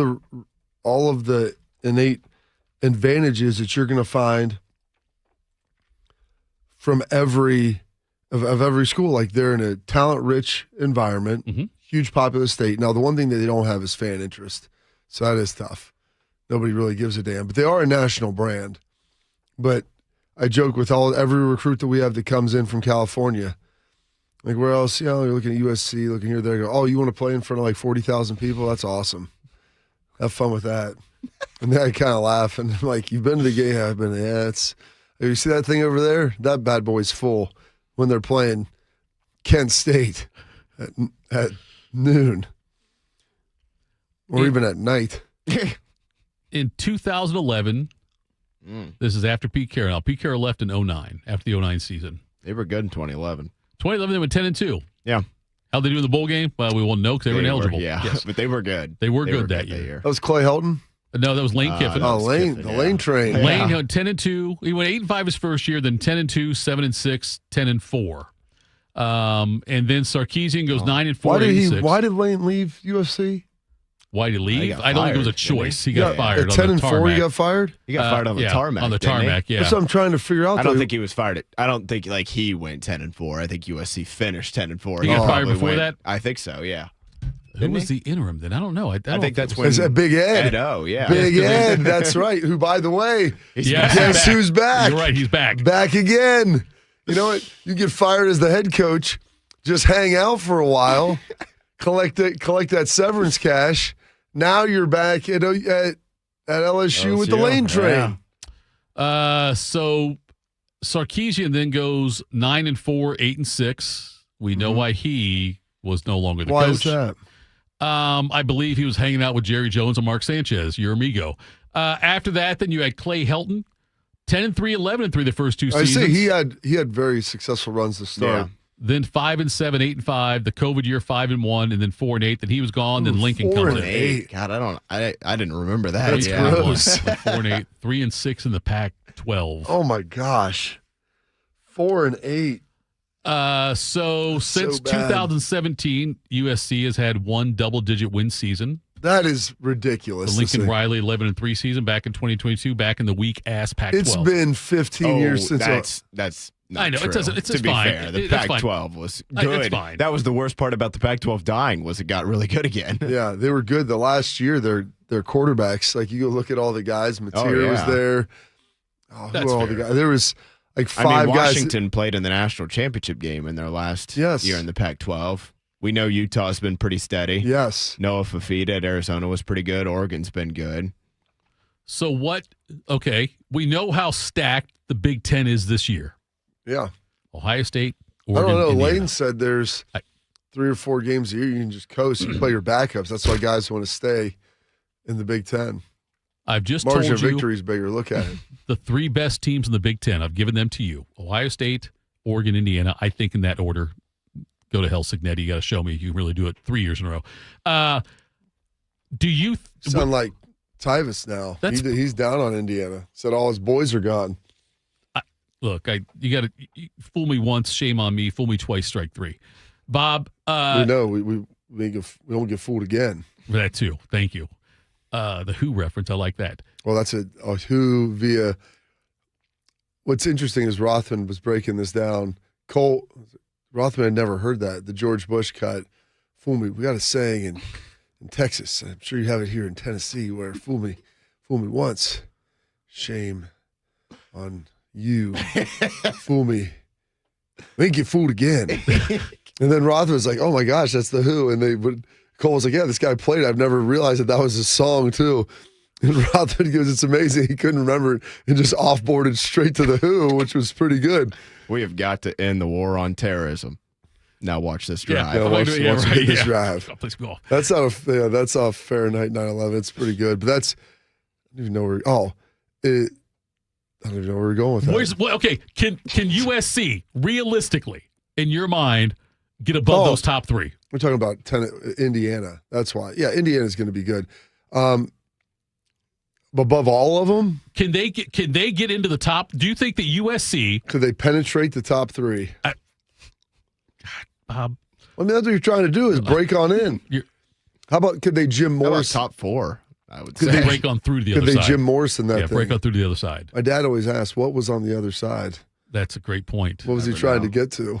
of the innate advantages that you're going to find from every school. Like, they're in a talent-rich environment, huge populous state. Now, the one thing that they don't have is fan interest, so that is tough. Nobody really gives a damn. But they are a national brand. But I joke with every recruit that we have that comes in from California, like, where else? You're looking at USC, looking here, there. Go, oh, you want to play in front of like 40,000 people? That's awesome. Have fun with that. And then I kind of laugh, and I'm like, you've been to the game? I've been. Yeah, you see that thing over there? That bad boy's full when they're playing Kent State at noon, or even at night. In 2011, this is after Pete Carroll. Now, Pete Carroll left in 2009, after the 2009 season. They were good in 2011. 2011, they went 10-2. Yeah. How'd they do in the bowl game? Well, we won't know because they were ineligible. Yes. But they were good. They were good that year. That was Clay Helton? No, that was Lane Kiffin. The Lane train. Lane 10-2. He went 8-5 his first year, then 10-2, 7-6, 10-4. And then Sarkisian goes 9-4. Why did Lane leave USC? Why did he leave? I don't think it was a choice. He got fired. At 10 and 4, he got fired? He got fired on the tarmac. On the tarmac, yeah. That's what I'm trying to figure out. I don't think he was fired. I don't think he went 10-4. I think USC finished 10-4. He got fired before that? I think so, yeah. Who was the interim then? I don't know. I think that's when Big Ed. Yeah. Big Ed, that's right. Who, by the way, guess who's back? You're right, he's back. Back again. You know what? You get fired as the head coach, just hang out for a while, collect that severance cash. Now you're back at LSU with the Lane train. So Sarkisian then goes 9-4, 8-6. We know why he was no longer the coach. Why is that? I believe he was hanging out with Jerry Jones and Mark Sanchez, your amigo. After that, then you had Clay Helton, 10-3, 11-3 the first two seasons. I see he had very successul runs to start. Yeah. Then 5-7, 8-5. The COVID year 5-1, and then 4-8. Then he was gone. Then Lincoln comes in. 4-8. God, I didn't remember that. That's gross. 4-8, 3-6 in the Pac-12. Oh my gosh, 4-8. So since 2017, USC has had one double-digit win season. That is ridiculous. The Lincoln Riley 11-3 season back in 2022, back in the weak-ass Pac-12. It's been 15 years since. That's not I know true. It doesn't. It's to be fine. fair, the Pac-12 was good. It's fine. That was the worst part about the Pac-12 dying was it got really good again. Yeah, they were good the last year. Their quarterbacks, like you go look at all the guys. Mateer was there. Oh, who are all the guys? There was like five guys. Washington played in the national championship game in their last year in the Pac-12. We know Utah's been pretty steady. Yes. Noah Fafita at Arizona was pretty good. Oregon's been good. So what? Okay, we know how stacked the Big Ten is this year. Yeah. Ohio State, Oregon, I don't know. Indiana. Lane said there's 3 or 4 games a year you can just coast. You play your backups. That's why guys want to stay in the Big Ten. I've just Margin told of you victory is bigger. Look at it. The 3 best teams in the Big Ten. I've given them to you: Ohio State, Oregon, Indiana. I think in that order. Go to hell, Signetti. You got to show me you can really do it 3 years in a row. Do you sound like Tyvus now? He's down on Indiana. Said all his boys are gone. Look, you got to fool me once, shame on me. Fool me twice, strike 3. Bob, we know we don't get fooled again. That too. Thank you. The Who reference, I like that. Well, that's a Who via. What's interesting is Rothman was breaking this down. Rothman had never heard that. The George Bush cut. Fool me. We got a saying in Texas. I'm sure you have it here in Tennessee where fool me once, shame on you. Fool me. We ain't get fooled again. And then Rothman was like, oh my gosh, that's the Who. And Cole was like, yeah, this guy played it. I've never realized that was his song too. And Rothman goes, it's amazing. He couldn't remember it and just offboarded straight to the Who, which was pretty good. We have got to end the war on terronism. Now watch this drive. Watch this drive. Let's go. That's off Fahrenheit 9/11. It's pretty good. But that's I don't even know where. I don't even know where we're going with that. Okay, can USC realistically, in your mind, get above those top 3? We're talking about Indiana. That's why. Yeah, Indiana's going to be good. Above all of them, can they get into the top? Do you think that USC could they penetrate the top 3? God, Bob. I mean, that's what you're trying to do is break on in. How about could they Jim Morris top 4? I would say break on through to the other side. Could they Jim Morrison that? Yeah, thing? Break on through to the other side. My dad always asked, "What was on the other side?" That's a great point. What was he trying to get to?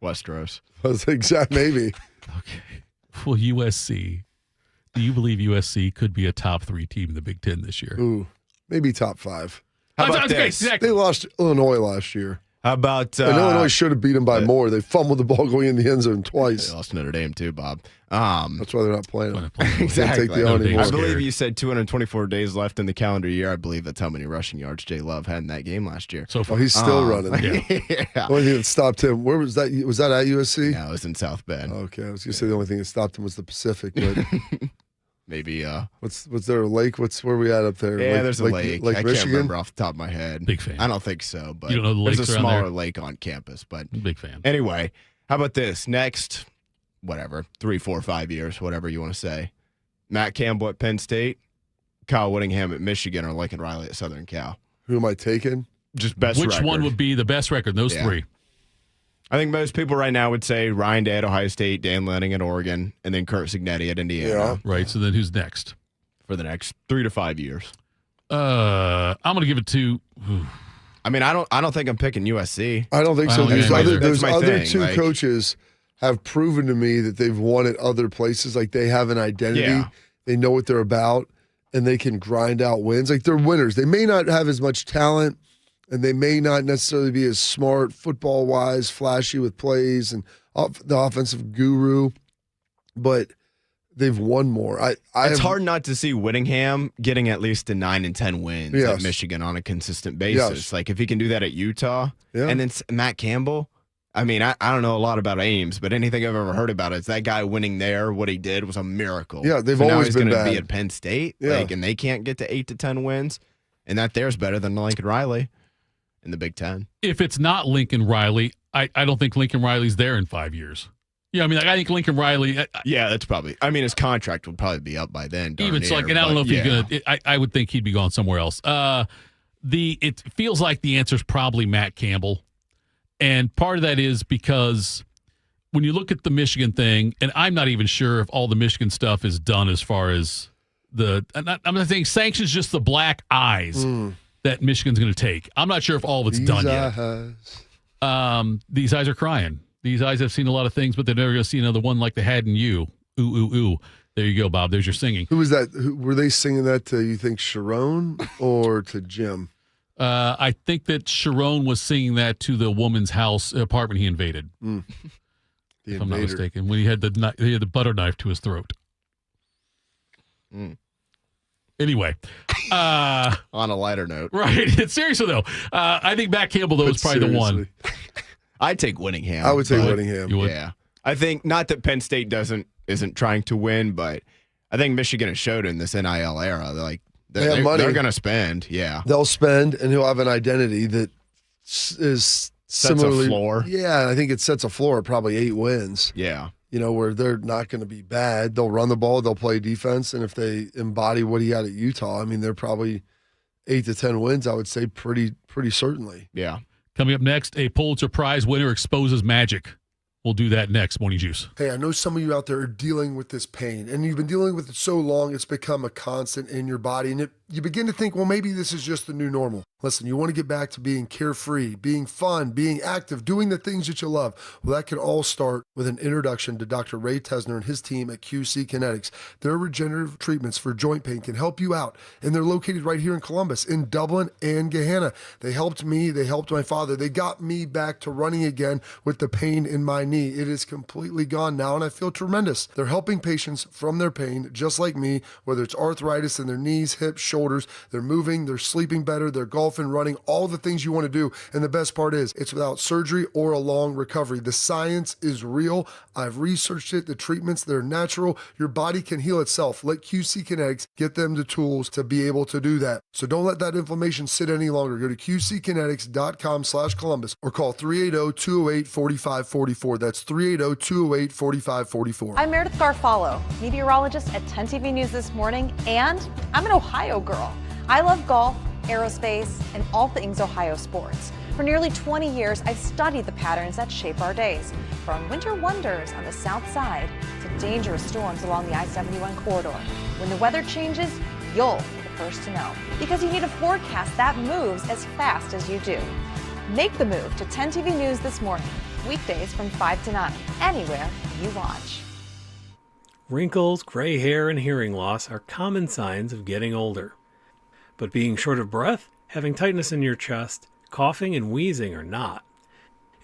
Westeros. I was like, maybe. Okay. Well, USC. Do you believe USC could be a top 3 team in the Big Ten this year? Ooh, maybe top 5. How about this? They lost Illinois last year. How about and Illinois should have beat them by more. They fumbled the ball going in the end zone twice. They lost Notre Dame too, Bob. That's why they're not playing them. Exactly. Take the anymore. I believe you said 224 days left in the calendar year. I believe that's how many rushing yards Jay Love had in that game last year. So far. He's still running. Yeah. The only thing that stopped him, where was that? Was that at USC? Yeah, it was in South Bend. Okay, I was going to say the only thing that stopped him was the Pacific, but maybe. What's there a lake? Where we at up there? Yeah, there's a lake. Lake I Michigan? can't remember off the top of my head. Big fan. I don't think so, but you don't know the lakes there's a around smaller there? lake on campus. But big fan. Anyway, how about this? Next, whatever, 3, 4, 5 years, whatever you want to say. Matt Campbell at Penn State, Kyle Whittingham at Michigan, or Lincoln Riley at Southern Cal. Who am I taking? Just best Which record. one would be the best record? Those 3. I think most people right now would say Ryan Day at Ohio State, Dan Lanning at Oregon, and then Kurt Cignetti at Indiana. Yeah. Right. So then who's next? For the next 3 to 5 years. I'm going to give it to. I mean, I don't think I'm picking USC. I don't think so. Those other thing. two coaches have proven to me that they've won at other places. Like they have an identity. Yeah. They know what they're about, and they can grind out wins. Like they're winners. They may not have as much talent, and they may not necessarily be as smart football-wise, flashy with plays, and the offensive guru, but they've won more. It's hard not to see Whittingham getting at least to 9 and 10 wins at Michigan on a consistent basis. Yes. Like if he can do that at Utah, and then Matt Campbell. I mean, I don't know a lot about Ames, but anything I've ever heard about it is that guy winning there. What he did was a miracle. Yeah, they've so always been now he's bad. going to be at Penn State, and they can't get to 8 to 10 wins, and that there's better than Lincoln Riley in the Big Ten. If it's not Lincoln Riley, I don't think Lincoln Riley's there in 5 years. Yeah, I mean, I think Lincoln Riley. Yeah, that's probably. I mean, his contract would probably be up by then. Even so, and I don't know if he's gonna. I would think he'd be going somewhere else. It feels like the answer is probably Matt Campbell, and part of that is because when you look at the Michigan thing, and I'm not even sure if all the Michigan stuff is done as far as I'm not saying sanctions, just the black eyes that Michigan's going to take. I'm not sure if all of it's done yet. These eyes are crying. These eyes have seen a lot of things, but they're never going to see another one like they had in you. Ooh, ooh, ooh. There you go, Bob. There's your singing. Who was that? Were they singing that to, you think, Sharon or to Jim? I think that Sharon was singing that to the woman's house apartment he invaded. If I'm not mistaken, when he had the butter knife to his throat. Anyway, on a lighter note, right? Seriously though, I think Matt Campbell though is probably the one. I'd take Whittingham. I would take Whittingham. You would? Yeah, I think not that Penn State isn't trying to win, but I think Michigan has showed in this NIL era they have money. They're going to spend. Yeah, they'll spend, and he'll have an identity that is similarly sets a floor. Yeah, I think it sets a floor at probably 8 wins. Yeah. Where they're not going to be bad. They'll run the ball, they'll play defense, and if they embody what he had at Utah, I mean, they're probably 8 to 10 wins, I would say, pretty certainly. Yeah. Coming up next, a Pulitzer Prize winner exposes magic. We'll do that next. Morning Juice. Hey, I know some of you out there are dealing with this pain, and you've been dealing with it so long, it's become a constant in your body, and you begin to think, well, maybe this is just the new normal. Listen, you want to get back to being carefree, being fun, being active, doing the things that you love. Well, that can all start with an introduction to Dr. Ray Tesner and his team at QC Kinetics. Their regenerative treatments for joint pain can help you out, and they're located right here in Columbus, in Dublin and Gahanna. They helped me. They helped my father. They got me back to running again with the pain in my knee. It is completely gone now, and I feel tremendous. They're helping patients from their pain, just like me, whether it's arthritis in their knees, hips, shoulders. They're moving, they're sleeping better, they're golfing, running, all the things you want to do. And the best part is, it's without surgery or a long recovery. The science is real. I've researched it. The treatments, they're natural. Your body can heal itself. Let QC Kinetics get them the tools to be able to do that. So don't let that inflammation sit any longer. Go to qckinetics.com/Columbus or call 380-208-4544. That's 380-208-4544. I'm Meredith Garfalo, meteorologist at 10 TV News This Morning, and I'm an Ohio girl. I love golf, aerospace, and all things Ohio sports. For nearly 20 years, I've studied the patterns that shape our days, from winter wonders on the south side to dangerous storms along the I-71 corridor. When the weather changes, you'll be the first to know, because you need a forecast that moves as fast as you do. Make the move to 10 TV News This Morning, weekdays from 5 to 9, anywhere you watch. Wrinkles, gray hair, and hearing loss are common signs of getting older. But being short of breath, having tightness in your chest, coughing, and wheezing are not.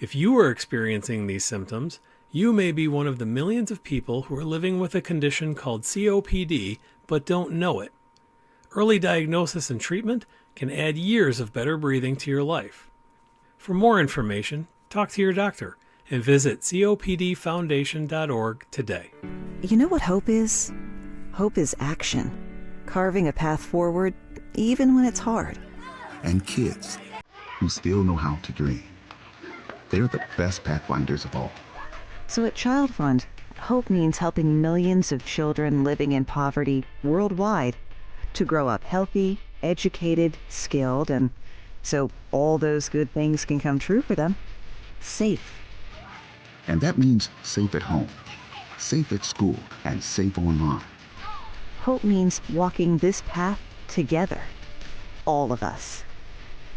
If you are experiencing these symptoms, you may be one of the millions of people who are living with a condition called COPD but don't know it. Early diagnosis and treatment can add years of better breathing to your life. For more information, talk to your doctor and visit copdfoundation.org today. You know what hope is? Hope is action. Carving a path forward, even when it's hard. And kids who still know how to dream. They're the best pathfinders of all. So at Child Fund, hope means helping millions of children living in poverty worldwide to grow up healthy, educated, skilled, and so all those good things can come true for them. Safe. And that means safe at home, safe at school, and safe online. Hope means walking this path together. All of us.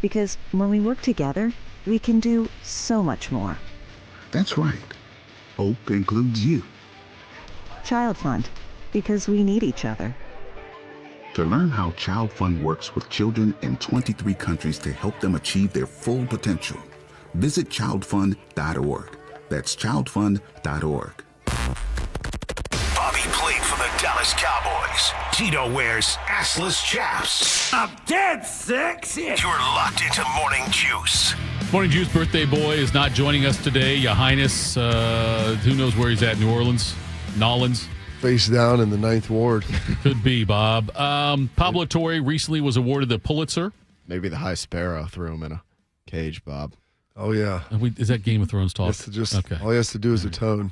Because when we work together, we can do so much more. That's right. Hope includes you. Child Fund. Because we need each other. To learn how Child Fund works with children in 23 countries to help them achieve their full potential, visit childfund.org. That's childfund.org. Bobby played for the Dallas Cowboys. Tito wears assless chaps. I'm dead sexy. You're locked into Morning Juice. Morning Juice birthday boy is not joining us today. Your Highness, who knows where he's at? New Orleans? Nolans? Face down in the 9th Ward. Could be, Bob. Pablo Torre recently was awarded the Pulitzer. Maybe the High Sparrow threw him in a cage, Bob. Oh, yeah. Is that Game of Thrones talk? Okay. All he has to do is atone.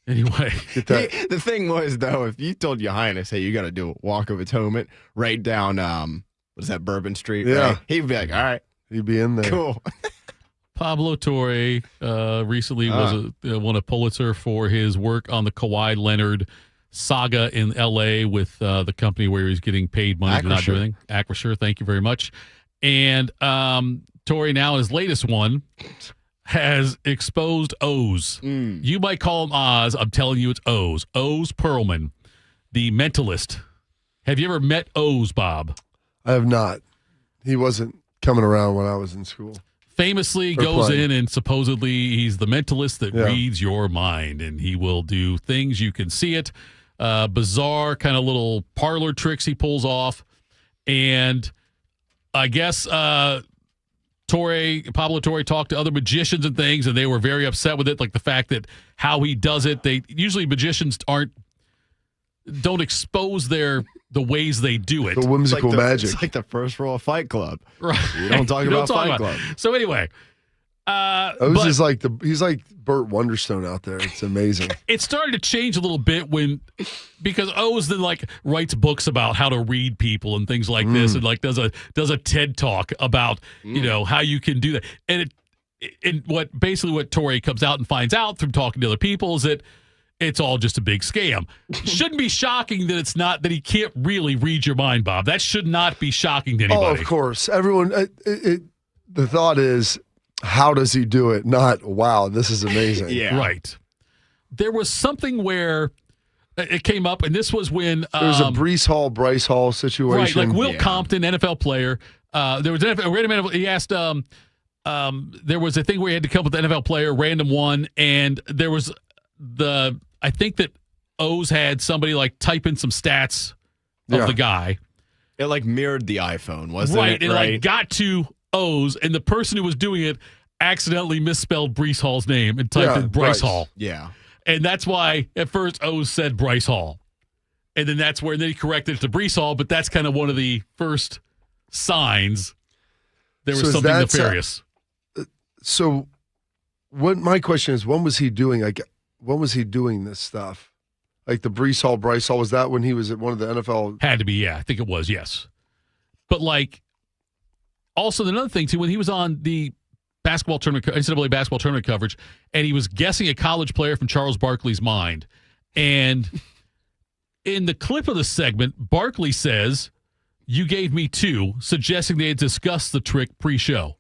Anyway. The thing was, though, if you told Your Highness, hey, you got to do a walk of atonement right down, what is that, Bourbon Street? Yeah. Right? He'd be like, all right. He'd be in there. Cool. Pablo Torre recently won a Pulitzer for his work on the Kawhi Leonard saga in L.A. with the company where he's getting paid money to not do anything. Acrisure, thank you very much. And Torre now, his latest one, has exposed Oz. You might call him Oz. I'm telling you it's Oz. Oz Perlman, the mentalist. Have you ever met Oz, Bob? I have not. He wasn't coming around when I was in school. Famously goes in and supposedly he's the mentalist that reads your mind, and he will do things. You can see it. Bizarre kind of little parlor tricks he pulls off. And I guess Pablo Torre talked to other magicians and things, and they were very upset with it, like the fact that how he does it. They usually magicians don't expose the ways they do it. The whimsical magic. It's like the first rule of Fight Club. Right. You don't talk about Fight Club. So anyway, Oz is he's like Burt Wonderstone out there. It's amazing. It started to change a little bit because Oz then writes books about how to read people and things like this, and does a TED talk about how you can do that. And what Torre comes out and finds out through talking to other people is that it's all just a big scam. Shouldn't be shocking that he can't really read your mind, Bob. That should not be shocking to anybody. Oh, of course. Everyone, the thought is, how does he do it? Not, wow, this is amazing. Yeah. Right. There was something where it came up, and this was when there was a Bryce Hall situation. Right, like Will Compton, NFL player. There was he asked, there was a thing where he had to come up with the NFL player, random one, and there was I think that Oz had somebody type in some stats of the guy. It mirrored the iPhone, wasn't it? Right. It got to Oz, and the person who was doing it accidentally misspelled Bryce Hall's name and typed in Bryce Hall. Yeah. And that's why at first Oz said Bryce Hall. And then then he corrected it to Bryce Hall, but that's kind of one of the first signs there was something nefarious. So my question is, when was he doing this stuff? Like the Bryce Hall, was that when he was at one of the NFL? Had to be, yeah. I think it was, yes. But also another thing too, when he was on the basketball tournament, NCAA basketball tournament coverage, and he was guessing a college player from Charles Barkley's mind. And in the clip of the segment, Barkley says, "You gave me 2," suggesting they had discussed the trick pre-show.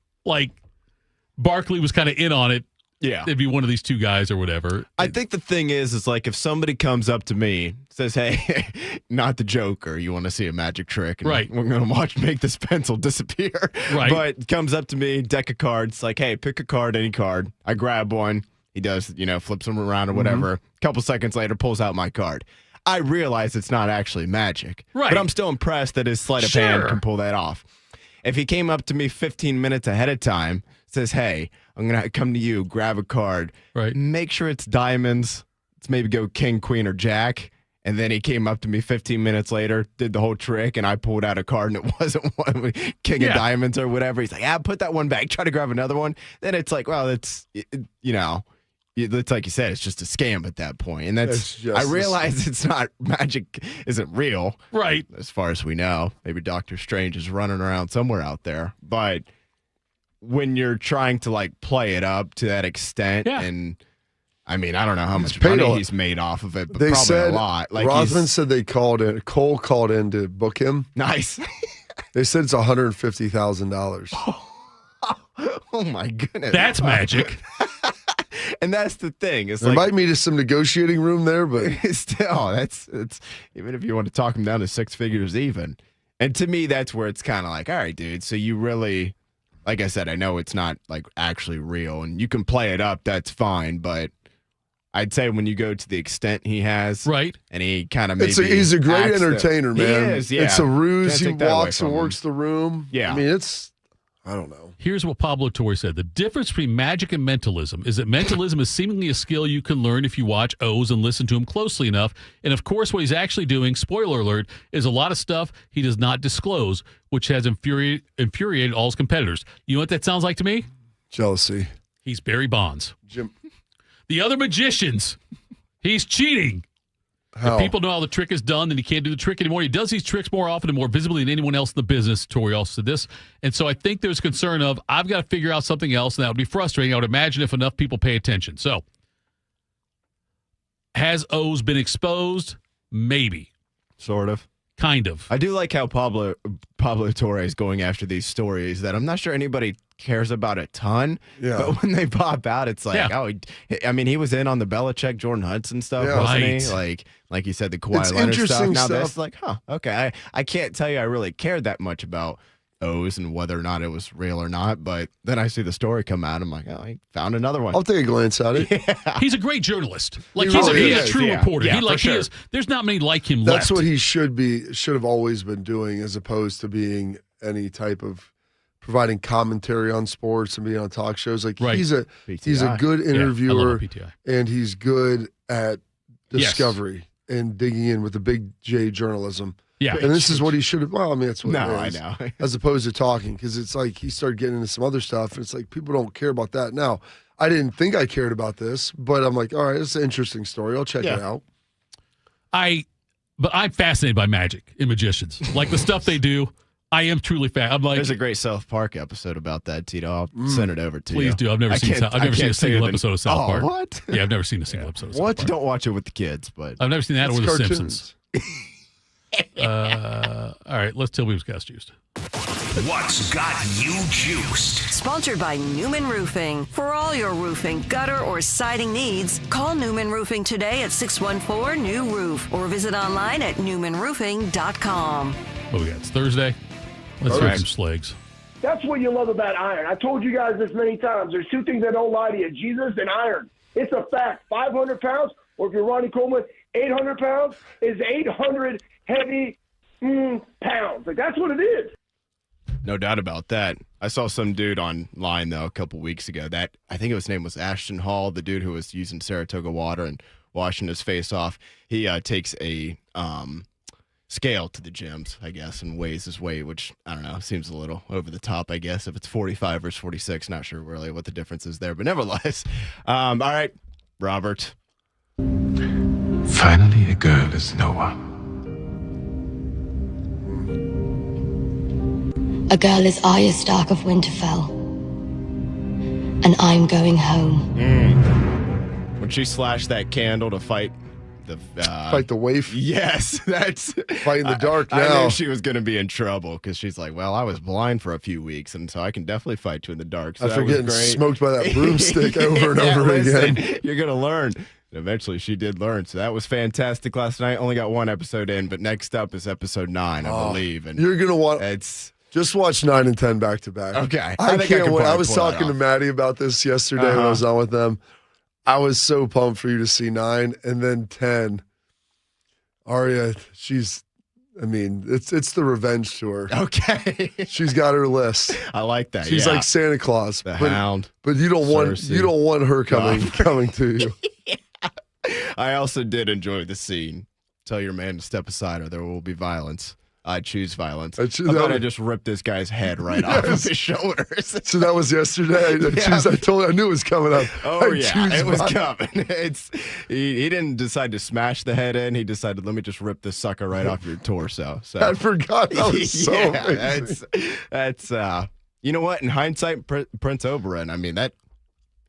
Barkley was kind of in on it. Yeah. It'd be one of these two guys or whatever. I think the thing is if somebody comes up to me, says, hey, not the Joker, you want to see a magic trick, and right, we're going to make this pencil disappear. Right. But comes up to me, deck of cards, hey, pick a card, any card. I grab one. He does, flips them around or whatever. A couple seconds later, pulls out my card. I realize it's not actually magic. Right. But I'm still impressed that his sleight of hand can pull that off. If he came up to me 15 minutes ahead of time, says, hey, I'm going to come to you, grab a card. Right. Make sure it's diamonds. Let's maybe go king, queen, or jack. And then he came up to me 15 minutes later, did the whole trick, and I pulled out a card, and it wasn't one king of diamonds or whatever. He's like, put that one back. Try to grab another one. Then it's well, it's, it's like you said, it's just a scam at that point. And I realize it's not, magic isn't real. Right. As far as we know. Maybe Dr. Strange is running around somewhere out there. But when you're trying to play it up to that extent, and I mean, I don't know how much paid money a- he's made off of it, but They probably said a lot. Like Rothman said Cole called in to book him. Nice. They said it's $150,000. Oh my goodness, That's magic. And that's the thing. It's There like might be some negotiating room there, but still, it's even if you want to talk him down to six figures even. And to me, that's where it's kind of like, all right, dude. So you really, like I said, I know it's not like actually real, and you can play it up. That's fine, but I'd say when you go to the extent he has, right, and he kind of he's a great entertainer, man. He is, yeah. It's a ruse. Can't He take that away walks and from him. works the room. Yeah. I mean, I don't know. Here's what Pablo Torre said. The difference between magic and mentalism is that mentalism is seemingly a skill you can learn if you watch O's and listen to him closely enough. And of course, what he's actually doing, spoiler alert, is a lot of stuff he does not disclose, which has infuriated all his competitors. You know what that sounds like to me? Jealousy. He's Barry Bonds. Jim. The other magicians, he's cheating. How? If people know how the trick is done, then he can't do the trick anymore. He does these tricks more often and more visibly than anyone else in the business. Torrey also said this. And so I think there's concern of, I've got to figure out something else, and that would be frustrating. I would imagine if enough people pay attention. So, has O's been exposed? Maybe. Sort of. Kind of. I do like how Pablo Torre is going after these stories that I'm not sure anybody cares about a ton. Yeah. But when they pop out, it's like, he was in on the Belichick, Jordan Hudson stuff, wasn't he? Like you said, the Kawhi Leonard stuff. Now that's like, okay. I can't tell you I really cared that much about O's and whether or not it was real or not. But then I see the story come out. I'm like, oh, he found another one. I'll take a glance at it. Yeah. He's a great journalist. Like He he's really a is. true reporter. Yeah, for sure. There's not many like him That's left. what he should have always been doing, as opposed to being any type of providing commentary on sports and being on talk shows. Like he's a good interviewer, and he's good at discovery and digging in with the big J journalism. Yeah. And this is what he should have. Well, I mean, that's what it is. I know. As opposed to talking, because it's like he started getting into some other stuff, and it's like people don't care about that now. I didn't think I cared about this, but I'm like, all right, it's an interesting story. I'll check it out. But I'm fascinated by magic and magicians. Like the stuff they do, I am truly I'm like, there's a great South Park episode about that, Tito. I'll send it over to you. Please do. I've never seen a single episode of South Park. What? Yeah, I've never seen a single episode of South Park. You don't watch it with the kids, but I've never seen that or The cartoons. Simpsons. All right, let's tell who's got juiced. What's got you juiced? Sponsored by Newman Roofing. For all your roofing, gutter, or siding needs, call Newman Roofing today at 614-NEW-ROOF or visit online at newmanroofing.com. What we got? It's Thursday. Let's hear some slags. That's what you love about iron. I told you guys this many times. There's two things that don't lie to you, Jesus and iron. It's a fact. 500 pounds, or if you're Ronnie Coleman, 800 pounds is 800 heavy pounds. Like, that's what it is. No doubt about that. I saw some dude online, though, a couple weeks ago that I think his name was Ashton Hall, the dude who was using Saratoga water and washing his face off. He takes a scale to the gyms, I guess, and weighs his weight, which, I don't know, seems a little over the top, I guess. If it's 45 versus 46, not sure really what the difference is there. But nevertheless, all right, Robert. Finally, a girl is Noah. A girl is Arya Stark of Winterfell, and I'm going home. When she slashed that candle to fight the waif. Yes, that's fight in the dark. I Now knew she was going to be in trouble because she's like, well, I was blind for a few weeks, and so I can definitely fight you in the dark. So after getting smoked by that broomstick over and over again, you're going to learn. And eventually, she did learn. So that was fantastic last night. Only got one episode in, but next up is episode 9, I believe. And you're going to want just watch 9 and 10 back to back. Okay, I can't wait. I was talking to Maddie about this yesterday when I was on with them. I was so pumped for you to see 9 and then 10. Arya, it's the revenge tour. Okay. She's got her list. I like that. She's like Santa Claus. The Hound. But you don't want her coming to you. I also did enjoy the scene. Tell your man to step aside or there will be violence. I choose violence. I just ripped this guy's head right off of his shoulders. So that was yesterday. I knew it was coming up. Oh, it was coming. He didn't decide to smash the head in. He decided, let me just rip this sucker right off your torso. So I forgot. That was so amazing. That's you know what? In hindsight, Prince Oberyn, I mean, that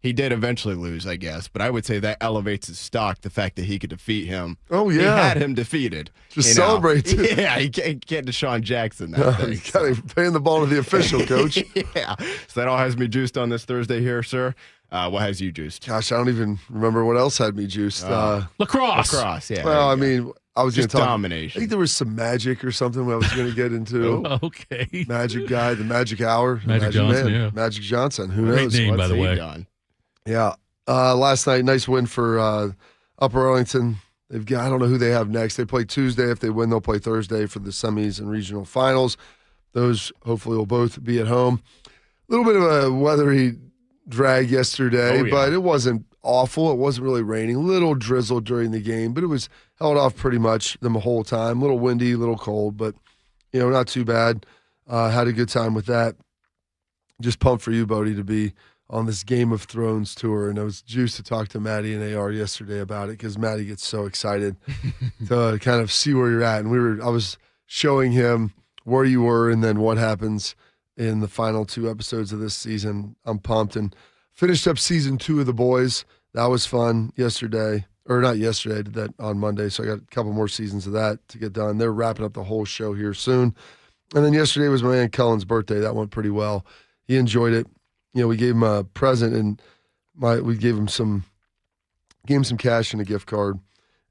He did eventually lose, I guess, but I would say that elevates his stock, the fact that he could defeat him. Oh, yeah. He had him defeated. Just celebrate, too. Yeah, he can't Deshaun Jackson that thing. He's got to paying the ball to the official, coach. Yeah. So that all has me juiced on this Thursday here, sir. What has you juiced? Gosh, I don't even remember what else had me juiced. Lacrosse. Lacrosse, yeah. Well, I mean, I was going Just to talk. domination. I think there was some magic or something I was going to get into. Okay. Magic guy, the Magic Hour. Magic Johnson, Man, yeah. Magic Johnson. Who Great knows? name, by the way. Done? Yeah. Last night, nice win for Upper Arlington. They've got, I don't know who they have next. They play Tuesday. If they win, they'll play Thursday for the semis and regional finals. Those hopefully will both be at home. A little bit of a weathery drag yesterday, but it wasn't awful. It wasn't really raining. A little drizzle during the game, but it was held off pretty much the whole time. A little windy, a little cold, but not too bad. Had a good time with that. Just pumped for you, Bodie, to be on this Game of Thrones tour, and I was juiced to talk to Maddie and AR yesterday about it because Maddie gets so excited to kind of see where you're at. And I was showing him where you were and then what happens in the final 2 episodes of this season. I'm pumped and finished up season 2 of The Boys. That was fun yesterday, or not yesterday. I did that on Monday, so I got a couple more seasons of that to get done. They're wrapping up the whole show here soon. And then yesterday was my man Cullen's birthday. That went pretty well. He enjoyed it. We gave him a present, and we gave him some cash and a gift card.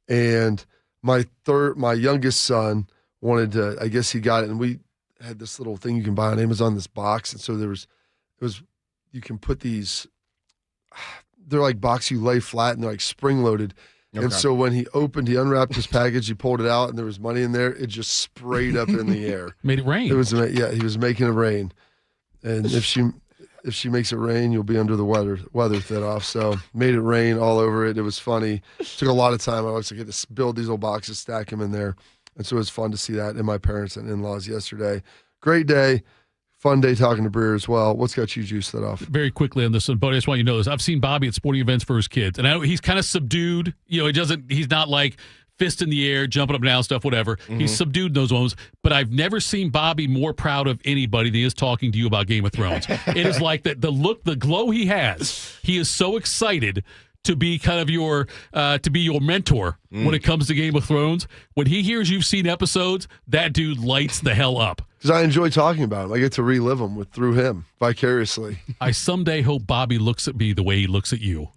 And my youngest son wanted to, I guess he got it, and we had this little thing you can buy on Amazon, this box. And so you can put these, they're like box you lay flat, and they're like spring loaded. Okay. And so when he unwrapped his package, he pulled it out, and there was money in there. It just sprayed up in the air. Made it rain. He was making it rain. And if she makes it rain, you'll be under the weather Thitoff. So made it rain all over it. It was funny. Took a lot of time. I always get to build these little boxes, stack them in there. And so it was fun to see that in my parents and in-laws yesterday. Great day. Fun day talking to Breer as well. What's got you juiced that off? Very quickly on this one, Bodie, I just want you to know this. I've seen Bobby at sporting events for his kids, and I know he's kind of subdued. He's not like fist in the air, jumping up and down, stuff, whatever. Mm-hmm. He's subdued in those moments, but I've never seen Bobby more proud of anybody than he is talking to you about Game of Thrones. It is like the look, the glow he has. He is so excited to be kind of your mentor when it comes to Game of Thrones. When he hears you've seen episodes, that dude lights the hell up. Because I enjoy talking about him. I get to relive them through him vicariously. I someday hope Bobby looks at me the way he looks at you.